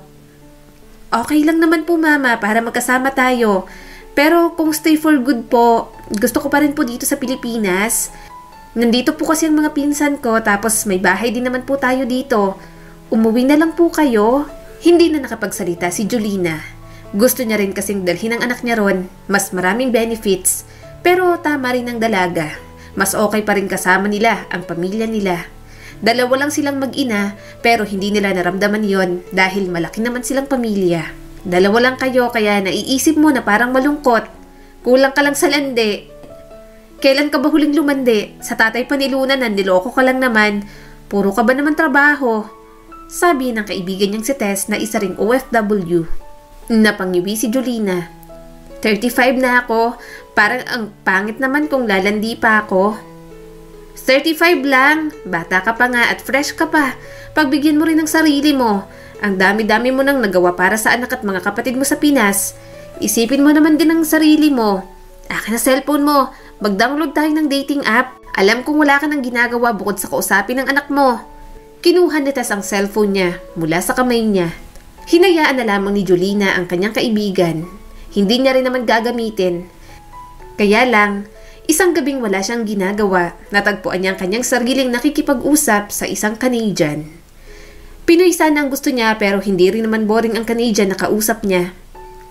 Okay lang naman po, Mama, para magkasama tayo. Pero kung stay for good po, gusto ko pa rin po dito sa Pilipinas. Nandito po kasi ang mga pinsan ko tapos may bahay din naman po tayo dito. Umuwi na lang po kayo. Hindi na nakapagsalita si Jolina. Gusto niya rin kasing dalhin ang anak niya ron. Mas maraming benefits. Pero tama rin ang dalaga. Mas okay pa rin kasama nila ang pamilya nila. Dalawa lang silang mag-ina pero hindi nila naramdaman yon dahil malaki naman silang pamilya. Dalawa lang kayo kaya naiisip mo na parang malungkot. Kulang ka lang sa landi. Kailan ka ba huling lumandi? Sa tatay pa ni Luna nandiloko ka lang naman. Puro ka ba naman trabaho? Sabi ng kaibigan niyang si Tess na isa ring OFW. Napangiwi si Julina. 35 na ako. Parang ang pangit naman kung lalandi pa ako. 35 lang. Bata ka pa nga at fresh ka pa. Pagbigyan mo rin ng sarili mo. Ang dami-dami mo nang nagawa para sa anak at mga kapatid mo sa Pinas. Isipin mo naman din ang sarili mo. Akin na cellphone mo. Mag-download tayo ng dating app. Alam kong wala ka nang ginagawa bukod sa kausapin ng anak mo. Kinuha ni Tess ang cellphone niya mula sa kamay niya. Hinayaan na lamang ni Julina ang kanyang kaibigan. Hindi niya rin naman gagamitin. Kaya lang, isang gabing wala siyang ginagawa, natagpuan niya ang kanyang sariling nakikipag-usap sa isang Canadian. Pinoy sana ang gusto niya pero hindi rin naman boring ang Canadian na kausap niya.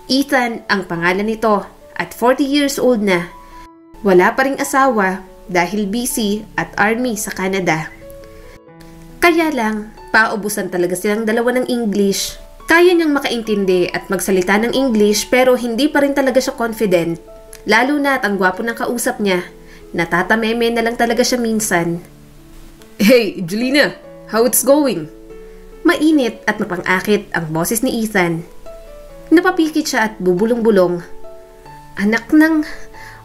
Ethan ang pangalan nito at 40 years old na. Wala pa ring asawa dahil busy at army sa Canada. Kaya lang, paubusan talaga silang dalawa ng English. Kaya niyang makaintindi at magsalita ng English pero hindi pa rin talaga siya confident. Lalo na at ang gwapo ng kausap niya. Natatameme na lang talaga siya minsan. Hey, Julina! How it's going? Mainit at mapang-akit ang boses ni Ethan. Napapikit siya at bubulong-bulong. Anak ng...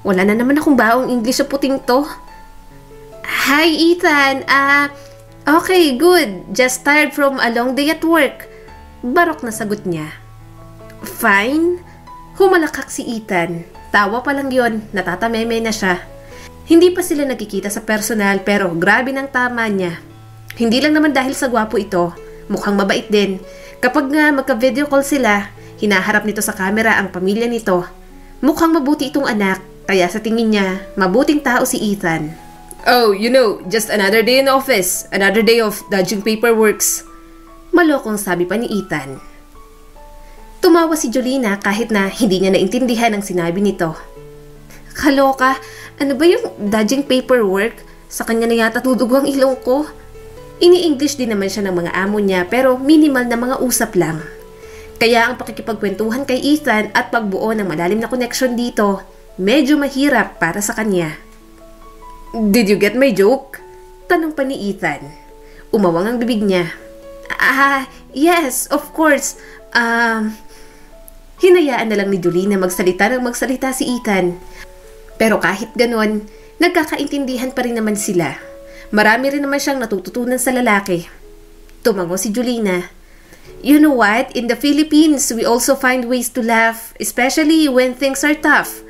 Wala na naman akong baong English sa puting to. Hi, Ethan! Okay, good. Just tired from a long day at work. Barok na sagot niya. Fine. Humalakak si Ethan. Tawa pa lang yon, natatameme na siya. Hindi pa sila nagkikita sa personal pero grabe ng tama niya. Hindi lang naman dahil sa gwapo ito, mukhang mabait din. Kapag nga magka-video call sila, hinaharap nito sa camera ang pamilya nito. Mukhang mabuti itong anak, kaya sa tingin niya, mabuting tao si Ethan. Oh, you know, just another day in office. Another day of dodging paperworks. Malokong sabi pa ni Ethan. Tumawa si Julina kahit na hindi niya naintindihan ang sinabi nito. Kaloka, ano ba yung dodging paperwork? Sa kanya na yata tudugo ang ilong ko. Ini-English din naman siya ng mga amo niya pero minimal na mga usap lang. Kaya ang pakikipagkwentuhan kay Ethan at pagbuo ng malalim na connection dito, medyo mahirap para sa kanya. Did you get my joke? Tanong pa ni Ethan. Umawang ang bibig niya. Yes, of course. Hinayaan na lang ni Julina magsalita si Ethan. Pero kahit ganon, nagkakaintindihan pa rin naman sila. Marami rin naman siyang natututunan sa lalaki. Tumango si Julina. You know what? In the Philippines, we also find ways to laugh, especially when things are tough.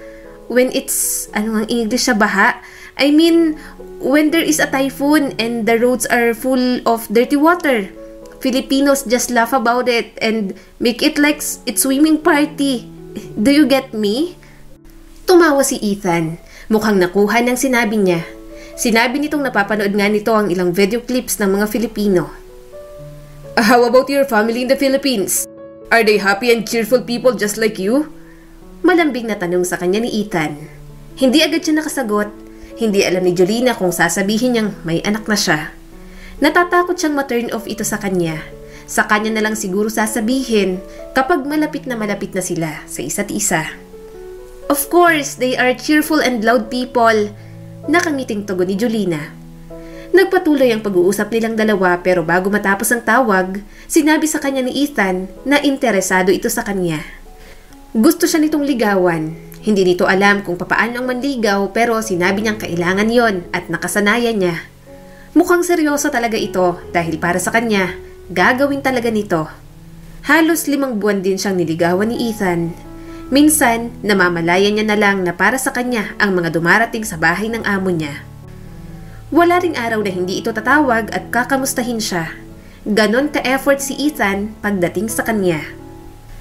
When it's, ano ang English sa baha? I mean, when there is a typhoon and the roads are full of dirty water. Filipinos just laugh about it and make it like it's swimming party. Do you get me? Tumawa si Ethan. Mukhang nakuha ng sinabi niya. Sinabi nitong napapanood nga nito ang ilang video clips ng mga Filipino. How about your family in the Philippines? Are they happy and cheerful people just like you? Malambing na tanong sa kanya ni Ethan. Hindi agad siya nakasagot. Hindi alam ni Julina kung sasabihin niyang may anak na siya. Natatakot siyang ma-turn off ito sa kanya. Sa kanya na lang siguro sasabihin kapag malapit na sila sa isa't isa. Of course, they are cheerful and loud people. Nakangiting tugon ni Julina. Nagpatuloy ang pag-uusap nilang dalawa pero bago matapos ang tawag, sinabi sa kanya ni Ethan na interesado ito sa kanya. Gusto siya nitong ligawan. Hindi nito alam kung papaano ang manligaw pero sinabi niyang kailangan yon at nakasanayan niya. Mukhang seryoso talaga ito dahil para sa kanya, gagawin talaga nito. Halos 5 buwan din siyang niligawan ni Ethan. Minsan, namamalayan niya na lang na para sa kanya ang mga dumarating sa bahay ng amo niya. Wala ring araw na hindi ito tatawag at kakamustahin siya. Ganon ka-effort si Ethan pagdating sa kanya.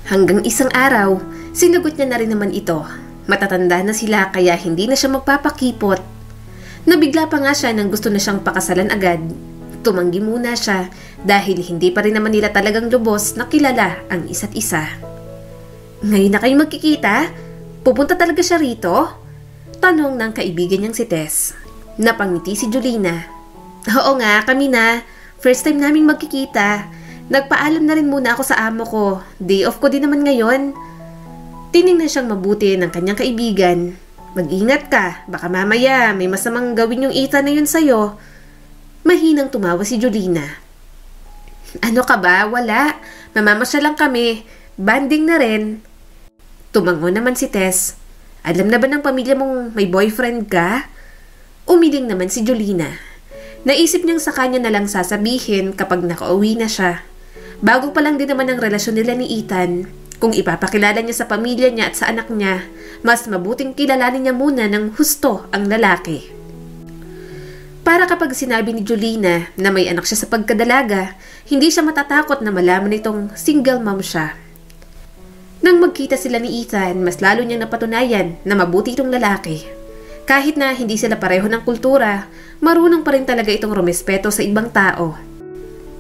Hanggang isang araw, sinagot niya na rin naman ito. Matatanda na sila kaya hindi na siya magpapakipot. Nabigla pa nga siya nang gusto na siyang pakasalan agad. Tumanggi muna siya dahil hindi pa rin naman nila talagang lubos na kilala ang isa't isa. Ngayon na kayo magkikita? Pupunta talaga siya rito? Tanong ng kaibigan niyang si Tess. Napangiti si Julina. Oo nga, kami na. First time naming magkikita. Nagpaalam na rin muna ako sa amo ko. Day off ko din naman ngayon. Tiningnan siyang mabuti ng kanyang kaibigan. Mag-ingat ka, baka mamaya may masamang gawin yung Ethan na yun sa'yo. Mahinang tumawa si Julina. Ano ka ba? Wala. Mamamasya lang kami. Banding na rin. Tumango naman si Tess. Alam na ba ng pamilya mong may boyfriend ka? Umiling naman si Julina. Naisip niyang sa kanya na lang sasabihin kapag nakauwi na siya. Bago pa lang din naman ang relasyon nila ni Ethan. Kung ipapakilala niya sa pamilya niya at sa anak niya, mas mabuting kilalanin niya muna ng husto ang lalaki. Para kapag sinabi ni Julina na may anak siya sa pagkadalaga, hindi siya matatakot na malaman itong single mom siya. Nang magkita sila ni Ethan, mas lalo niyang napatunayan na mabuti itong lalaki. Kahit na hindi sila pareho ng kultura, marunong pa rin talaga itong rumespeto sa ibang tao.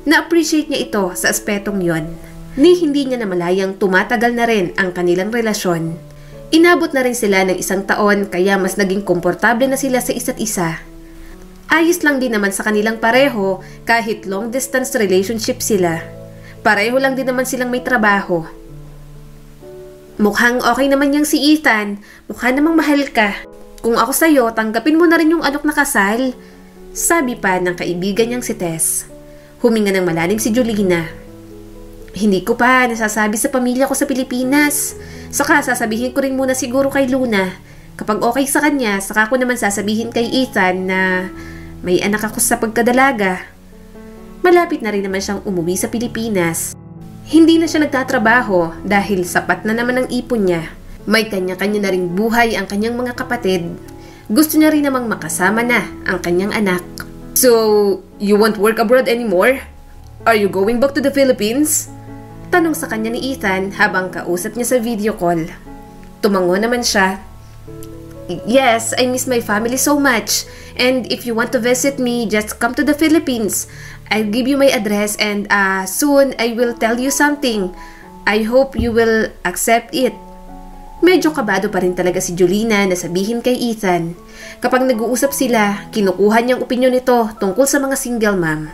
Na-appreciate niya ito sa aspetong yon. Ni hindi niya namalayang tumatagal na rin ang kanilang relasyon. Inabot na rin sila ng 1 taon kaya mas naging komportable na sila sa isa't isa. Ayos lang din naman sa kanilang pareho kahit long distance relationship sila. Pareho lang din naman silang may trabaho. Mukhang okay naman yang si Ethan. Mukha namang mahal ka. Kung ako sa'yo, tanggapin mo na rin yung alok na kasal. Sabi pa ng kaibigan niyang si Tess. Huminga ng malalim si Julina. Hindi ko pa nasasabi sa pamilya ko sa Pilipinas. Saka sasabihin ko rin muna siguro kay Luna. Kapag okay sa kanya, saka ko naman sasabihin kay Ethan na may anak ako sa pagkadalaga. Malapit na rin naman siyang umuwi sa Pilipinas. Hindi na siya nagtatrabaho dahil sapat na naman ang ipon niya. May kanya-kanya na ring buhay ang kanyang mga kapatid. Gusto niya rin namang makasama na ang kanyang anak. So, you won't work abroad anymore? Are you going back to the Philippines? Tanong sa kanya ni Ethan habang kausap niya sa video call. Tumango naman siya. Yes, I miss my family so much. And if you want to visit me, just come to the Philippines. I'll give you my address and soon I will tell you something. I hope you will accept it. Medyo kabado pa rin talaga si Julina na sabihin kay Ethan. Kapag nag-uusap sila, kinukuha niyang opinyon nito tungkol sa mga single mom.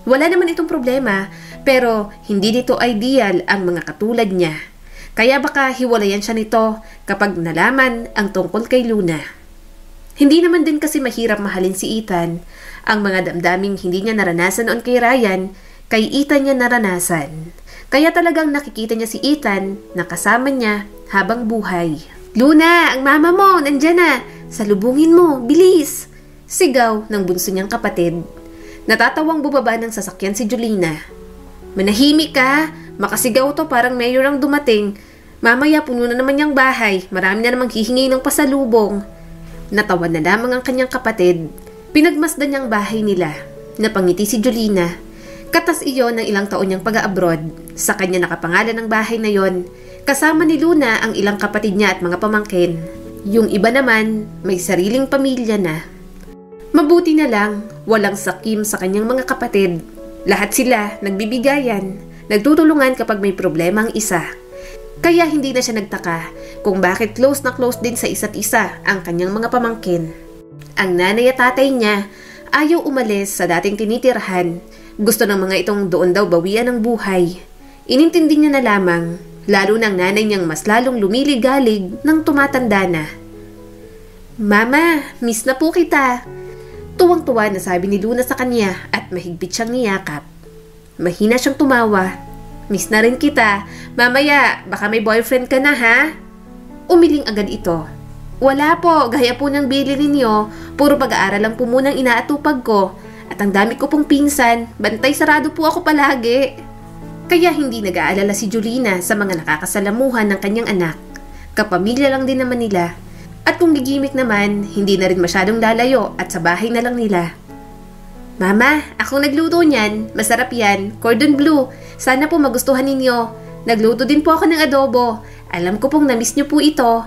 Wala naman itong problema, pero hindi nito ideal ang mga katulad niya. Kaya baka hiwalayan siya nito kapag nalaman ang tungkol kay Luna. Hindi naman din kasi mahirap mahalin si Ethan. Ang mga damdaming hindi niya naranasan noon kay Ryan, kay Ethan niya naranasan. Kaya talagang nakikita niya si Ethan na kasama niya habang buhay. Luna, ang mama mo, nandyan na. Salubungin mo, bilis! Sigaw ng bunso niyang kapatid. Natatawang bumaba ng sasakyan si Julina. Manahimik ka, makasigaw to parang mayor ang dumating. Mamaya puno na naman yung bahay, marami na namang hihingi ng pasalubong. Natawa na lamang ang kanyang kapatid. Pinagmasdan niyang bahay nila. Napangiti si Julina. Katas iyon ng ilang taon niyang pag-abroad. Sa kanya nakapangalan ng bahay na yon. Kasama ni Luna ang ilang kapatid niya at mga pamangkin. Yung iba naman, may sariling pamilya na. Mabuti na lang, walang sakim sa kanyang mga kapatid. Lahat sila nagbibigayan, nagtutulungan kapag may problema ang isa. Kaya hindi na siya nagtaka kung bakit close na close din sa isa't isa ang kanyang mga pamangkin. Ang nanay at tatay niya ayaw umalis sa dating tinitirhan. Gusto ng mga itong doon daw bawian ng buhay. Inintindi niya na lamang, lalo ng nanay niyang mas lalong lumiligalig nang tumatanda na. Mama, miss na po kita. Tuwang-tuwa na sabi ni Luna sa kanya at mahigpit siyang niyakap. Mahina siyang tumawa. Miss na rin kita. Mamaya, baka may boyfriend ka na ha? Umiling agad ito. Wala po, gaya po ng bili ninyo. Puro pag-aaral lang po munang inaatupag ko. At ang dami ko pong pinsan, bantay sarado po ako palagi. Kaya hindi nag-aalala si Julina sa mga nakakasalamuhan ng kanyang anak. Kapamilya lang din naman nila. At kung gigimik naman, hindi na rin masyadong lalayo at sa bahay na lang nila. Mama, akong nagluto niyan. Masarap yan. Cordon bleu. Sana po magustuhan ninyo. Nagluto din po ako ng adobo. Alam ko pong namiss niyo po ito.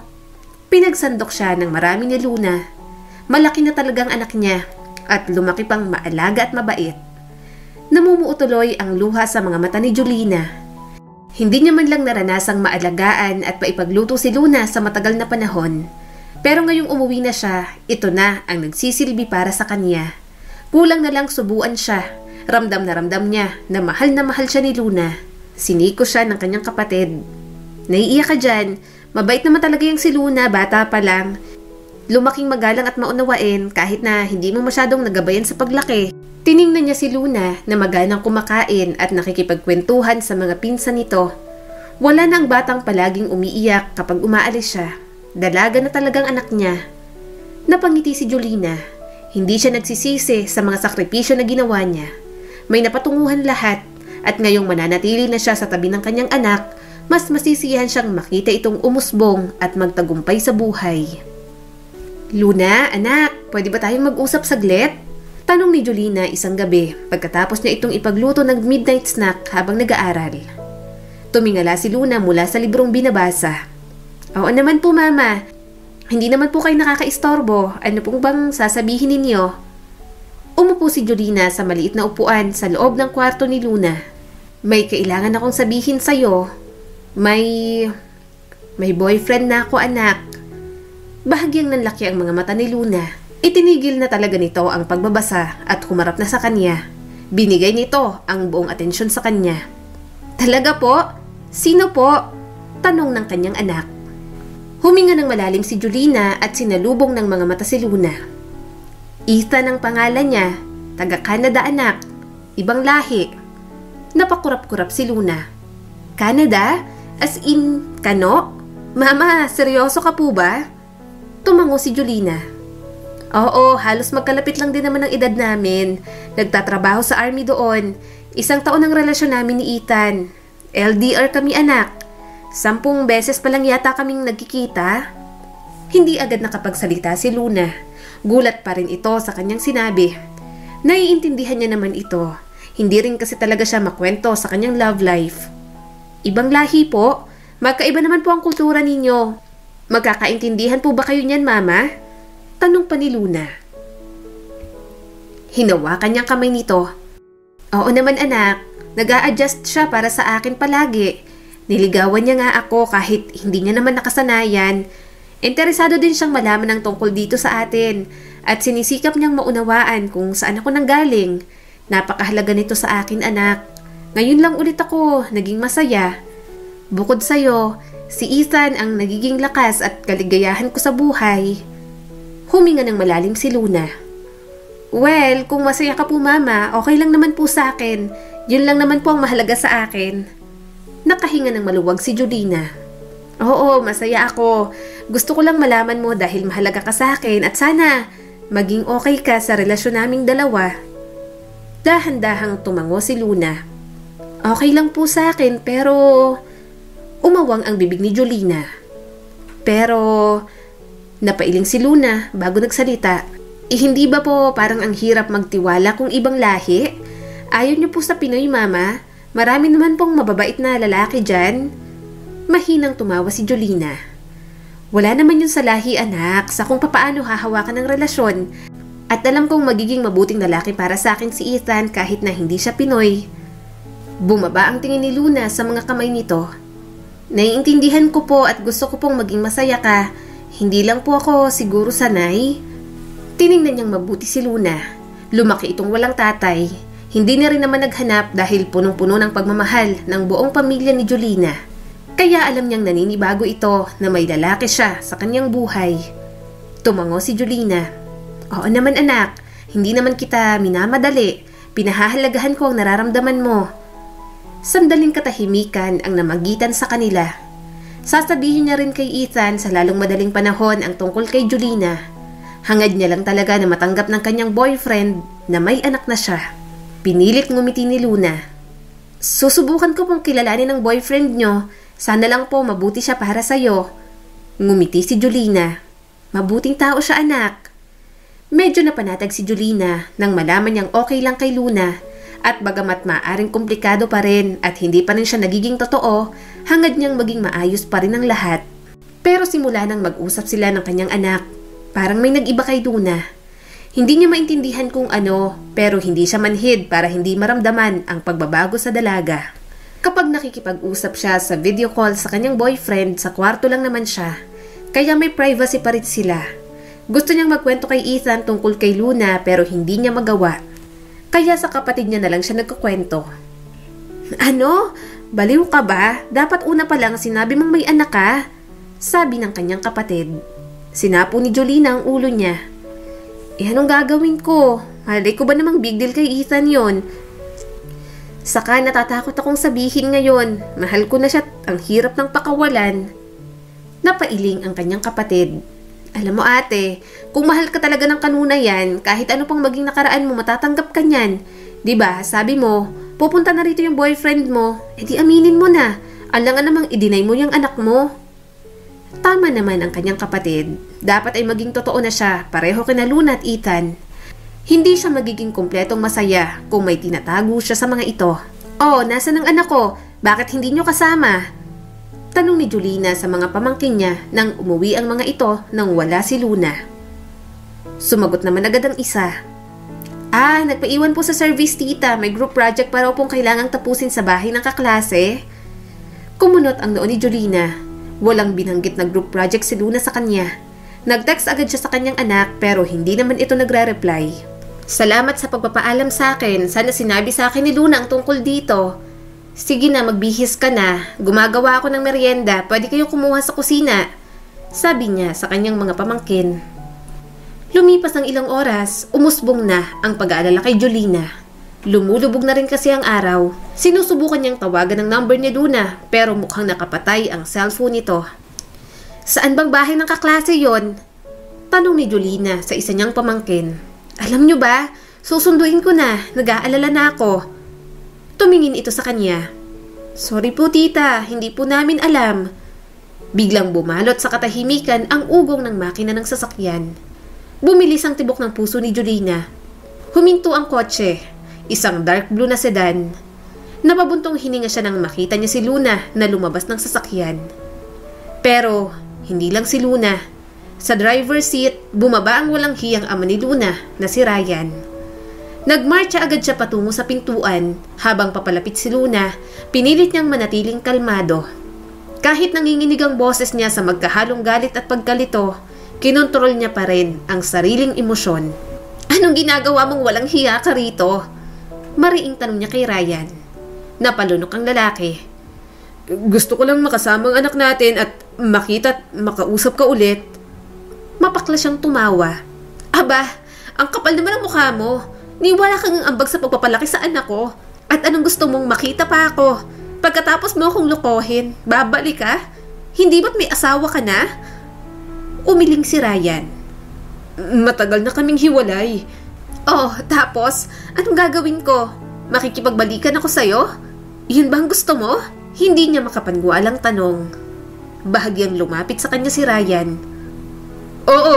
Pinagsandok siya ng marami ni Luna. Malaki na talagang anak niya at lumaki pang maalaga at mabait. Namumuo tuloy ang luha sa mga mata ni Julina. Hindi niya man lang naranasang maalagaan at paipagluto si Luna sa matagal na panahon. Pero ngayong umuwi na siya, ito na ang nagsisilbi para sa kanya. Kulang na lang subuan siya Ramdam niya na mahal siya ni Luna. Siniko siya ng kanyang kapatid. Naiiyak ka dyan. Mabait naman talaga yung si Luna, bata pa lang. Lumaking magalang at maunawain kahit na hindi mo masyadong nagabayan sa paglaki. Tiningnan niya si Luna na maganang kumakain at nakikipagkwentuhan sa mga pinsan nito. Wala na ang batang palaging umiiyak kapag umaalis siya. Dalaga na talagang anak niya. Napangiti si Julina. Hindi siya nagsisisi sa mga sakripisyo na ginawa niya. May napatunguhan lahat at ngayong mananatili na siya sa tabi ng kanyang anak, mas masisiyahan siyang makita itong umusbong at magtagumpay sa buhay. Luna, anak, pwede ba tayong mag-usap saglit? Tanong ni Julina isang gabi pagkatapos niya itong ipagluto ng midnight snack habang nag-aaral. Tumingala si Luna mula sa librong binabasa. Oo naman po, Mama. Hindi naman po kayo nakakaistorbo. Ano pong bang sasabihin ninyo? Umupo si Julina sa maliit na upuan sa loob ng kwarto ni Luna. May kailangan akong sabihin sa'yo. May boyfriend na ako, anak. Bahagyang nanlaki ang mga mata ni Luna. Itinigil na talaga nito ang pagbabasa at humarap na sa kanya. Binigay nito ang buong atensyon sa kanya. Talaga po? Sino po? Tanong ng kanyang anak. Huminga ng malalim si Julina at sinalubong ng mga mata si Luna. Ethan ang pangalan niya. Taga Canada, anak. Ibang lahi. Napakurap-kurap si Luna. Canada? As in, kano? Mama, seryoso ka po ba? Tumango si Julina. Oo, halos magkalapit lang din naman ang edad namin. Nagtatrabaho sa army doon. 1 taon ang relasyon namin ni Ethan. LDR kami, anak. 10 beses pa lang yata kaming nagkikita. Hindi agad nakapagsalita si Luna. Gulat pa rin ito sa kanyang sinabi. Naiintindihan niya naman ito. Hindi rin kasi talaga siya makwento sa kanyang love life. Ibang lahi po. Magkaiba naman po ang kultura ninyo. Magkakaintindihan po ba kayo niyan, Mama? Tanong pa ni Luna. Hinawakan niyang kamay nito. Oo naman, anak. Nag-a-adjust siya para sa akin palagi. Niligawan niya nga ako kahit hindi niya naman nakasanayan. Interesado din siyang malaman ng tungkol dito sa atin at sinisikap niyang maunawaan kung saan ako nanggaling. Napakahalaga nito sa akin, anak. Ngayon lang ulit ako naging masaya. Bukod sa'yo, si Ethan ang nagiging lakas at kaligayahan ko sa buhay. Huminga ng malalim si Luna. Well, kung masaya ka po, Mama, okay lang naman po sa akin. Yun lang naman po ang mahalaga sa akin. Nakahinga ng maluwag si Julina. Oo, masaya ako. Gusto ko lang malaman mo dahil mahalaga ka sa akin at sana maging okay ka sa relasyon naming dalawa. Dahan-dahang tumango si Luna. Okay lang po sa akin pero... Umawang ang bibig ni Julina. Pero... Napailing si Luna bago nagsalita. Hindi ba po parang ang hirap magtiwala kung ibang lahi? Ayaw niyo po sa Pinoy, Mama. Marami naman pong mababait na lalaki dyan. Mahinang tumawa si Julina. Wala naman yun sa lahi, anak, sa kung papaano hahawakan ng relasyon. At alam kong magiging mabuting lalaki para sa akin si Ethan kahit na hindi siya Pinoy. Bumaba ang tingin ni Luna sa mga kamay nito. Naiintindihan ko po at gusto ko pong maging masaya ka. Hindi lang po ako siguro sanay. Tiningnan niyang mabuti si Luna. Lumaki itong walang tatay. Hindi na rin naman naghanap dahil punong-puno ng pagmamahal ng buong pamilya ni Julina. Kaya alam niyang naninibago ito na may lalaki siya sa kanyang buhay. Tumango si Julina. Oo naman, anak, hindi naman kita minamadali. Pinahahalagahan ko ang nararamdaman mo. Sandaling katahimikan ang namagitan sa kanila. Sasabihin niya rin kay Ethan sa lalong madaling panahon ang tungkol kay Julina. Hangad niya lang talaga na matanggap ng kanyang boyfriend na may anak na siya. Pinilit ngumiti ni Luna. Susubukan ko pong kilalanin ng boyfriend nyo. Sana lang po mabuti siya para sa'yo. Ngumiti si Julina. Mabuting tao siya, anak. Medyo napanatag si Julina nang malaman niyang okay lang kay Luna. At bagamat maaring komplikado pa rin at hindi pa rin siya nagiging totoo, hangad niyang maging maayos pa rin ang lahat. Pero simula nang mag-usap sila ng kanyang anak, parang may nag-iba kay Luna. Hindi niya maintindihan kung ano, pero hindi siya manhid para hindi maramdaman ang pagbabago sa dalaga. Kapag nakikipag-usap siya sa video call sa kanyang boyfriend, sa kwarto lang naman siya, kaya may privacy pa rin sila. Gusto niyang magkwento kay Ethan tungkol kay Luna pero hindi niya magawa. Kaya sa kapatid niya na lang siya nagkukwento. Ano? Baliw ka ba? Dapat una pa lang sinabi mong may anak ka, sabi ng kanyang kapatid. Sinapo ni Jolina ang ulo niya. Anong gagawin ko? Malay ko ba namang big deal kay Ethan yon? Saka natatakot akong sabihin ngayon, mahal ko na siya at ang hirap ng pakawalan. Napailing ang kanyang kapatid. Alam mo ate, kung mahal ka talaga ng kanuna yan, kahit ano pang maging nakaraan mo matatanggap ka niyan. Diba, sabi mo, pupunta na rito yung boyfriend mo, edi aminin mo na. Alangan namang i-deny mo yung anak mo. Tama naman ang kanyang kapatid. Dapat ay maging totoo na siya, pareho kina Luna at Ethan. Hindi siya magiging kumpletong masaya kung may tinatago siya sa mga ito. Oh, nasan ang anak ko? Bakit hindi nyo kasama? Tanong ni Jolina sa mga pamangkin niya nang umuwi ang mga ito nang wala si Luna. Sumagot naman agad ang isa. Nagpaiwan po sa service tita. May group project para pong kailangang tapusin sa bahay ng kaklase. Kumunot ang noo ni Jolina. Walang binanggit na group project si Luna sa kanya. Nag-text agad siya sa kanyang anak pero hindi naman ito nagre-reply. Salamat sa pagpapaalam sa akin. Sana sinabi sa akin ni Luna ang tungkol dito. Sige na, magbihis ka na. Gumagawa ako ng merienda. Pwede kayo kumuha sa kusina. Sabi niya sa kanyang mga pamangkin. Lumipas ang ilang oras, umusbong na ang pag-aalala kay Jolina. Lumulubog na rin kasi ang araw. Sinusubukan niyang tawagan ang number ni Luna pero mukhang nakapatay ang cellphone nito. Saan bang bahay ng kaklase yon? Tanong ni Jolina sa isa niyang pamangkin. Alam niyo ba, susunduin ko na, nag-aalala na ako. Tumingin ito sa kanya. Sorry po tita, hindi po namin alam. Biglang bumalot sa katahimikan ang ugong ng makina ng sasakyan. Bumilis ang tibok ng puso ni Jolina. Huminto ang kotse, isang dark blue na sedan. Napabuntong hininga siya nang makita niya si Luna na lumabas ng sasakyan. Pero hindi lang si Luna. Sa driver's seat, bumaba ang walang hiyang ama ni Luna na si Ryan. Nagmarcha agad siya patungo sa pintuan. Habang papalapit si Luna, pinilit niyang manatiling kalmado. Kahit nanginginig ang boses niya sa magkahalong galit at pagkalito, kinontrol niya pa rin ang sariling emosyon. Anong ginagawa mong walang hiya ka rito? Mariing tanong niya kay Ryan. Napalunok ang lalaki. Gusto ko lang makasama ang anak natin at makita at makausap ka ulit. Mapakla siyang tumawa. Aba, ang kapal naman ang mukha mo. Niwala kang ambag sa pagpapalaki sa anak ko. At anong gusto mong makita pa ako? Pagkatapos mo akong lokohin, babalik ka? Hindi ba't may asawa ka na? Umiling si Ryan. Matagal na kaming hiwalay. Oh, tapos, anong gagawin ko? Makikipagbalikan ako sa'yo? Yun bang gusto mo? Hindi niya makapangualang tanong. Bahagyang lumapit sa kanya si Ryan. Oo,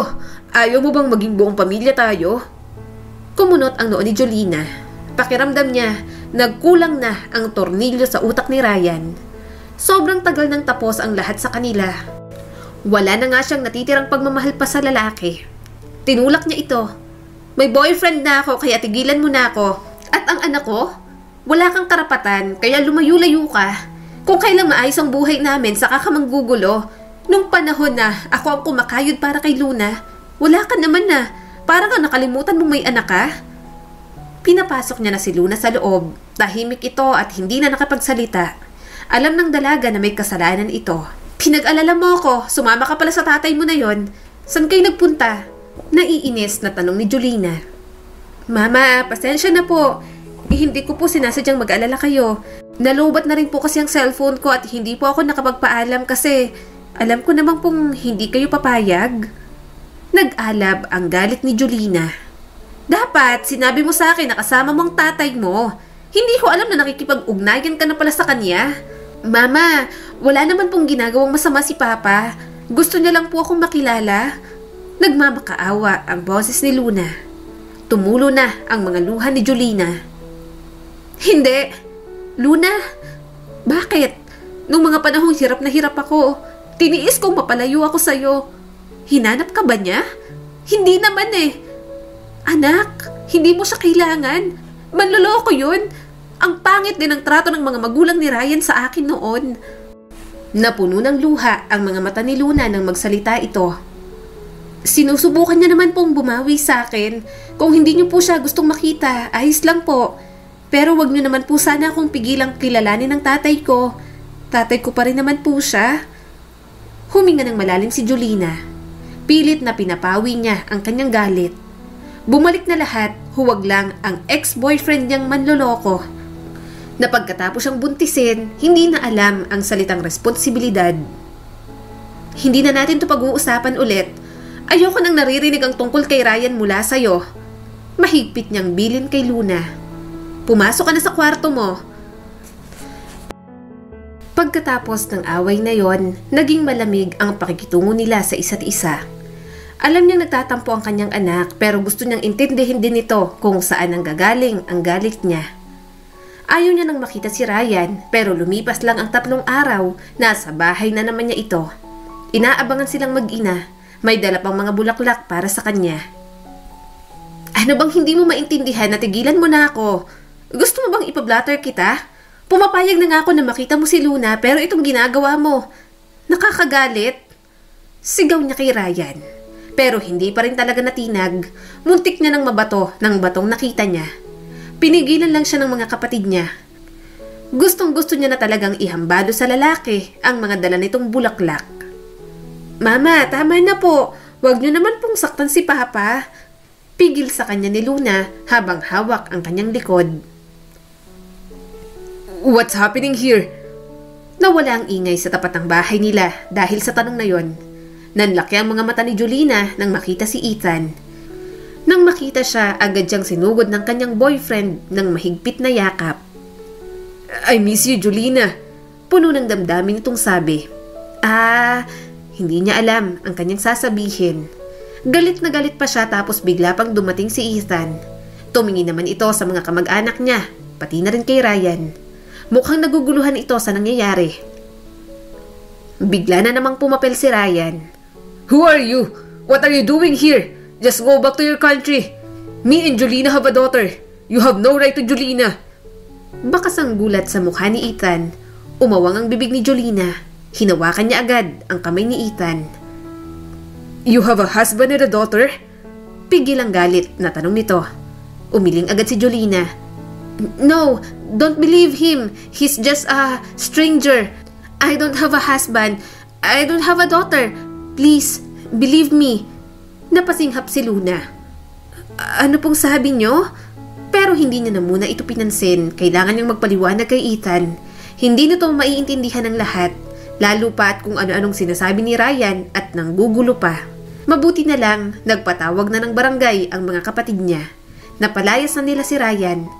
ayaw mo bang maging buong pamilya tayo? Kumunot ang noo ni Jolina. Pakiramdam niya, nagkulang na ang tornilyo sa utak ni Ryan. Sobrang tagal nang tapos ang lahat sa kanila. Wala na nga siyang natitirang pagmamahal pa sa lalaki. Tinulak niya ito. May boyfriend na ako kaya tigilan mo na ako. At ang anak ko? Wala kang karapatan kaya lumayo-layo ka. Kung kailang maayos ang buhay namin saka ka manggugulo. Nung panahon na ako ang kumakayod para kay Luna, wala ka naman na. Parang kang nakalimutan mong may anak ka. Pinapasok niya na si Luna sa loob. Tahimik ito at hindi na nakapagsalita. Alam ng dalaga na may kasalanan ito. Pinag-alala mo ako, sumama ka pala sa tatay mo na yon. Saan kayo nagpunta? Naiinis na tanong ni Jolina. Mama, pasensya na po. Hindi ko po sinasadyang mag-alala kayo. Nalobat na rin po kasi ang cellphone ko at hindi po ako nakapagpaalam kasi alam ko namang pong hindi kayo papayag. Nag-alab ang galit ni Jolina. Dapat, sinabi mo sa akin na kasama mo ang tatay mo. Hindi ko alam na nakikipag-ugnayan ka na pala sa kanya. Mama, wala naman pong ginagawang masama si Papa. Gusto niya lang po akong makilala. Nagmamakaawa ang boses ni Luna. Tumulo na ang mga luha ni Jolina. Hindi. Luna, bakit? Nung mga panahong hirap na hirap ako, tiniis kong mapalayo ako sa'yo. Hinanap ka ba niya? Hindi naman eh. Anak, hindi mo siya kailangan. Manloloko yun. Ang pangit din ang trato ng mga magulang ni Ryan sa akin noon. Napuno ng luha ang mga mata ni Luna nang magsalita ito. Sinusubukan niya naman pong bumawi sa akin. Kung hindi niyo po siya gustong makita, ayos lang po. Pero wag niyo naman po sana akong pigilang kilalanin ng tatay ko. Tatay ko pa rin naman po siya. Huminga ng malalim si Julina. Pilit na pinapawi niya ang kanyang galit. Bumalik na lahat, huwag lang ang ex-boyfriend niyang manloloko. Na pagkatapos siyang buntisin, hindi na alam ang salitang responsibilidad. Hindi na natin to pag-uusapan ulit. Ayoko nang naririnig ang tungkol kay Ryan mula sa'yo. Mahigpit niyang bilin kay Luna. Pumasok ka na sa kwarto mo. Pagkatapos ng away na yon, naging malamig ang pakikitungo nila sa isa't isa. Alam niyang nagtatampo ang kanyang anak pero gusto niyang intindihin din ito kung saan ang gagaling ang galit niya. Ayaw niya nang makita si Ryan pero lumipas lang ang 3 araw, nasa bahay na naman niya ito. Inaabangan silang mag-ina, may dala pang mga bulaklak para sa kanya. Ano bang hindi mo maintindihan na tigilan mo na ako? Gusto mo bang ipablatter kita? Pumapayag na nga ako na makita mo si Luna pero itong ginagawa mo. Nakakagalit. Sigaw niya kay Ryan. Pero hindi pa rin talaga natinag. Muntik niya ng mabato ng batong nakita niya. Pinigilan lang siya ng mga kapatid niya. Gustong-gusto niya na talagang ihambado sa lalaki ang mga dala nitong bulaklak. Mama, tama na po. Huwag niyo naman pong saktan si Papa. Pigil sa kanya ni Luna habang hawak ang kanyang likod. What's happening here? Nawala ang ingay sa tapat ng bahay nila dahil sa tanong na yon. Nanlaki ang mga mata ni Julina nang makita si Ethan. Nang makita siya, agad siyang sinugod ng kanyang boyfriend ng mahigpit na yakap. I miss you, Julina. Puno ng damdamin itong sabi. Hindi niya alam ang kanyang sasabihin. Galit na galit pa siya tapos bigla pang dumating si Ethan. Tumingin naman ito sa mga kamag-anak niya, pati na rin kay Ryan. Mukhang naguguluhan ito sa nangyayari. Bigla na namang pumapel si Ryan. Who are you? What are you doing here? Just go back to your country. Me and Julina have a daughter. You have no right to Julina. Bakas ang gulat sa mukha ni Ethan. Umawang ang bibig ni Julina. Hinawakan niya agad ang kamay ni Ethan. You have a husband and a daughter? Pigil ang galit na tanong nito. Umiling agad si Julina. No, don't believe him. He's just a stranger. I don't have a husband. I don't have a daughter. Please, believe me. Napasinghap si Luna. Ano pong sabi niyo? Pero hindi niya na muna ito pinansin. Kailangan niyang magpaliwanag kay Ethan. Hindi nito maiintindihan ng lahat. Lalo pa at kung ano-anong sinasabi ni Ryan at nanggugulo pa. Mabuti na lang, nagpatawag na ng barangay ang mga kapatid niya. Napalayas na nila si Ryan.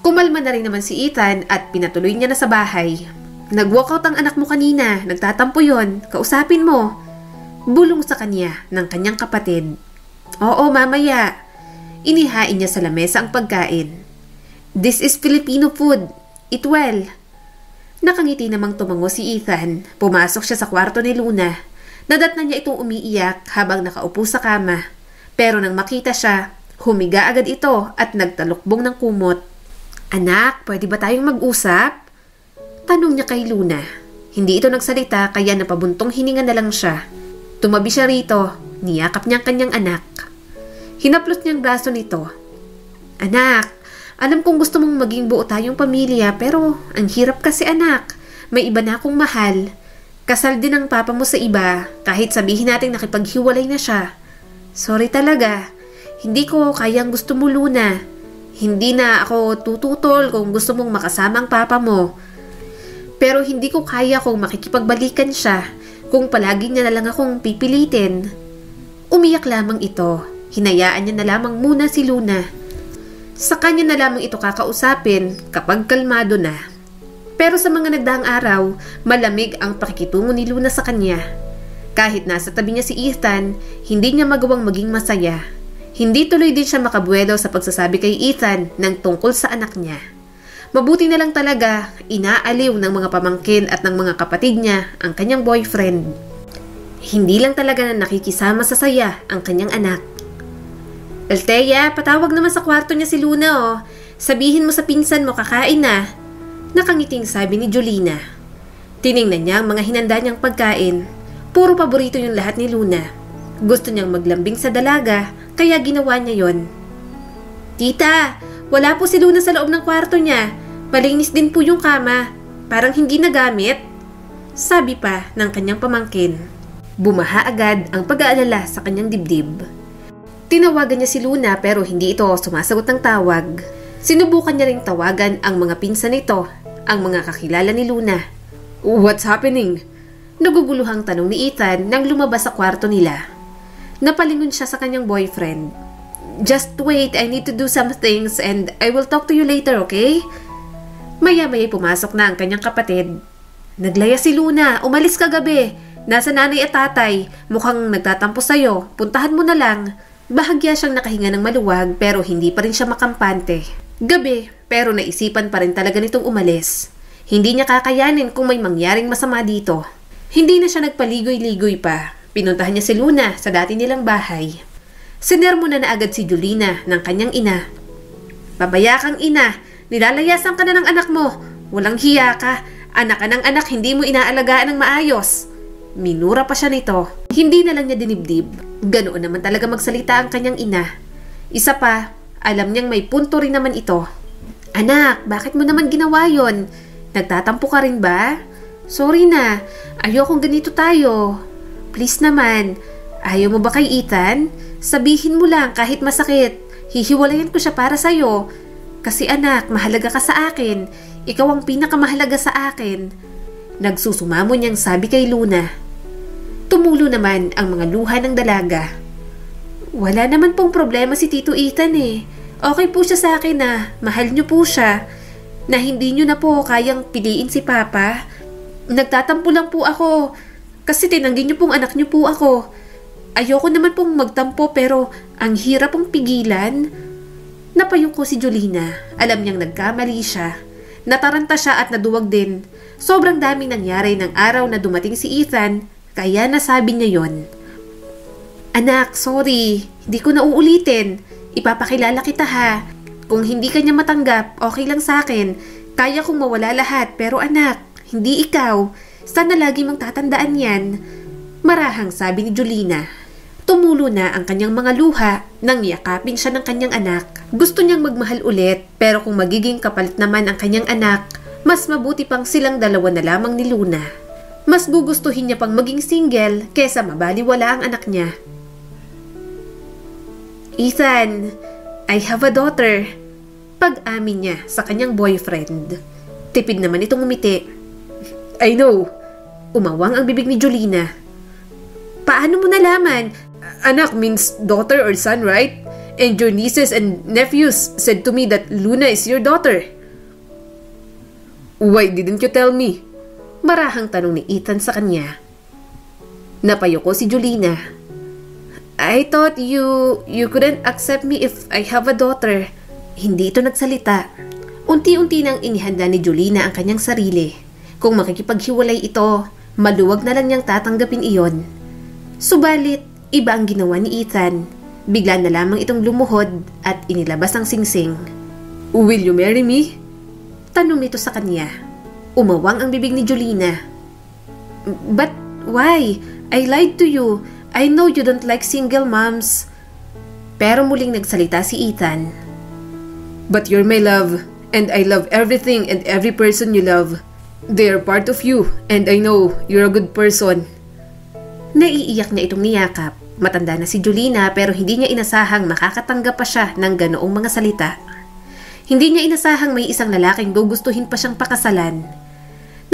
Kumalma na rin naman si Ethan at pinatuloy niya na sa bahay. Nag-walkout ang anak mo kanina, nagtatampo yon, kausapin mo. Bulong sa kanya ng kanyang kapatid. Oo, mamaya. Inihain niya sa lamesa ang pagkain. This is Filipino food. Eat well. Nakangiti namang tumango si Ethan. Pumasok siya sa kwarto ni Luna. Nadatnan niya itong umiiyak habang nakaupo sa kama. Pero nang makita siya, humiga agad ito at nagtalukbong ng kumot. Anak, pwede ba tayong mag-usap? Tanong niya kay Luna. Hindi ito nagsalita kaya napabuntong hininga na lang siya. Tumabi siya rito, niyakap niya ang kanyang anak. Hinaplos niyang braso nito. Anak, alam kong gusto mong maging buo tayong pamilya pero ang hirap kasi anak. May iba na akong mahal. Kasal din ang papa mo sa iba kahit sabihin natin nakipaghiwalay na siya. Sorry talaga. Hindi ko kayang gusto mo, Luna. Hindi na ako tututol kung gusto mong makasama ang papa mo. Pero hindi ko kaya kung makikipagbalikan siya kung palagi niya na lang akong pipilitin. Umiyak lamang ito. Hinayaan niya na lamang muna si Luna. Sa kanya na lamang ito kakausapin kapag kalmado na. Pero sa mga nagdaang araw, malamig ang pakikitungo ni Luna sa kanya. Kahit nasa tabi niya si Ethan, hindi niya magawang maging masaya. Hindi tuloy din siya makabuelo sa pagsasabi kay Ethan ng tungkol sa anak niya. Mabuti na lang talaga, inaaliw ng mga pamangkin at ng mga kapatid niya ang kanyang boyfriend. Hindi lang talaga na nakikisama sa saya ang kanyang anak. Althea, patawag naman sa kwarto niya si Luna oh. Sabihin mo sa pinsan mo kakain na. Nakangiting sabi ni Julina. Tiningnan niya ang mga hinanda niyang pagkain. Puro paborito yung lahat ni Luna. Gusto niyang maglambing sa dalaga, kaya ginawa niya yon. Tita, wala po si Luna sa loob ng kwarto niya. Malinis din po yung kama. Parang hindi nagamit. Sabi pa ng kanyang pamangkin. Bumaha agad ang pag-aalala sa kanyang dibdib. Tinawagan niya si Luna pero hindi ito sumasagot ng tawag. Sinubukan niya ring tawagan ang mga pinsan nito, ang mga kakilala ni Luna. What's happening? Naguguluhang tanong ni Ethan nang lumabas sa kwarto nila. Napalingon siya sa kanyang boyfriend. Just wait, I need to do some things and I will talk to you later, okay? Maya-maya pumasok na ang kanyang kapatid. Naglaya si Luna, umalis kagabi. Nasa nanay at tatay, mukhang nagtatampo sa'yo, puntahan mo na lang. Bahagya siyang nakahinga ng maluwag pero hindi pa rin siya makampante. Gabi pero naisipan pa rin talaga nitong umalis. Hindi niya kakayanin kung may mangyaring masama dito. Hindi na siya nagpaligoy-ligoy pa. Pinuntahan niya si Luna sa dati nilang bahay. Sinermona na agad si Julina ng kanyang ina. Pabaya kang ina, nilalayasan ka na ng anak mo. Walang hiya ka, anak ka ng anak, hindi mo inaalagaan ng maayos. Minura pa siya nito. Hindi na lang niya dinibdib. Ganoon naman talaga magsalita ang kanyang ina. Isa pa, alam niyang may punto rin naman ito. Anak, bakit mo naman ginawa yon? Nagtatampo ka rin ba? Sorry na, ayokong ganito tayo. Please naman, ayaw mo ba kay Ethan? Sabihin mo lang kahit masakit. Hihiwalayan ko siya para sa'yo. Kasi anak, mahalaga ka sa akin. Ikaw ang pinakamahalaga sa akin. Nagsusumamo niyang sabi kay Luna. Tumulo naman ang mga luha ng dalaga. Wala naman pong problema si Tito Ethan eh. Okay po siya sa akin na mahal niyo po siya. Na hindi niyo na po kayang piliin si Papa. Nagtatampo lang po ako. Kasi tinanggi niyo pong anak niyo po ako. Ayoko naman pong magtampo pero ang hirap pong pigilan. Napayong ko si Julina. Alam niyang nagkamali siya. Nataranta siya at naduwag din. Sobrang daming nangyari ng araw na dumating si Ethan, kaya nasabi niya yon. Anak, sorry. Hindi ko na uulitin. Ipapakilala kita ha. Kung hindi ka niya matanggap, okay lang sa akin. Kaya kong mawala lahat, pero anak, hindi ikaw. Sana lagi mong tatandaan yan. Marahang sabi ni Julina. Tumulo na ang kanyang mga luha nang yakapin siya ng kanyang anak. Gusto niyang magmahal ulit, pero kung magiging kapalit naman ang kanyang anak, mas mabuti pang silang dalawa na lamang ni Luna. Mas gugustuhin niya pang maging single kesa mabaliwala ang anak niya. Ethan, I have a daughter. Pag-amin niya sa kanyang boyfriend. Tipid naman itong umiti. I know. Umawang ang bibig ni Julina. Paano mo nalaman? Anak means daughter or son, right? And your nieces and nephews said to me that Luna is your daughter. Why didn't you tell me? Marahang tanong ni Ethan sa kanya. Napayoko si Julina. I thought you couldn't accept me if I have a daughter. Hindi ito nagsalita. Unti-unti nang inihanda ni Julina ang kanyang sarili. Kung makikipaghiwalay ito, maluwag na lang niyang tatanggapin iyon. Subalit, iba ang ginawa ni Ethan. Bigla na lamang itong lumuhod at inilabas ang singsing. Will you marry me? Tanong nito sa kanya. Umawang ang bibig ni Julina. But why? I lied to you. I know you don't like single moms. Pero muling nagsalita si Ethan. But you're my love, and I love everything and every person you love. They are part of you, and I know you're a good person. Naiiyak niya itong niyakap. Matanda na si Julina pero hindi niya inasahang makakatanggap pa siya ng ganoong mga salita. Hindi niya inasahang may isang lalaking gugustuhin pa siyang pakasalan.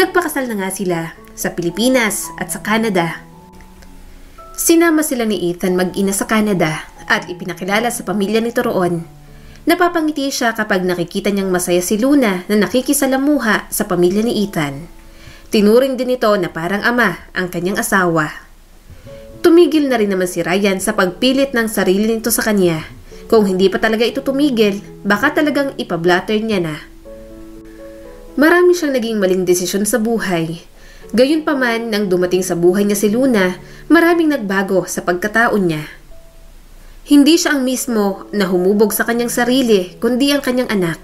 Nagpakasal na nga sila sa Pilipinas at sa Canada. Sinama sila ni Ethan mag-ina sa Canada at ipinakilala sa pamilya nito roon. Napapangiti siya kapag nakikita niyang masaya si Luna na nakikisalamuha sa pamilya ni Ethan. Tinuring din ito na parang ama ang kanyang asawa. Tumigil na rin naman si Ryan sa pagpilit ng sarili nito sa kanya. Kung hindi pa talaga ito tumigil, baka talagang ipablatter niya na. Marami siyang naging maling desisyon sa buhay. Gayunpaman nang dumating sa buhay niya si Luna, maraming nagbago sa pagkataon niya. Hindi siya ang mismo na humubog sa kanyang sarili, kundi ang kanyang anak.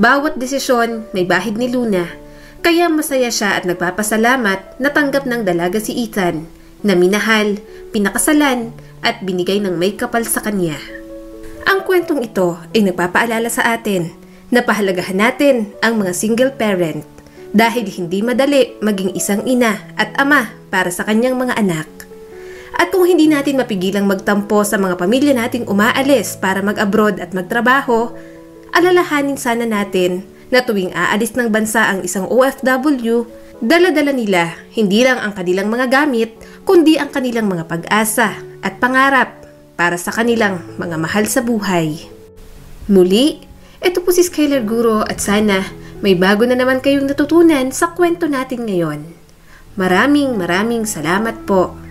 Bawat desisyon may bahid ni Luna, kaya masaya siya at nagpapasalamat na tanggap ng dalaga si Ethan, na minahal, pinakasalan at binigay ng may kapal sa kanya. Ang kwentong ito ay nagpapaalala sa atin na pahalagahan natin ang mga single parent dahil hindi madali maging isang ina at ama para sa kanyang mga anak. At kung hindi natin mapigilang magtampo sa mga pamilya nating umaalis para mag-abroad at magtrabaho, alalahanin sana natin na tuwing aalis ng bansa ang isang OFW, dala-dala nila hindi lang ang kanilang mga gamit, kundi ang kanilang mga pag-asa at pangarap para sa kanilang mga mahal sa buhay. Muli, ito po si Skylar Guro at sana may bago na naman kayong natutunan sa kwento natin ngayon. Maraming salamat po.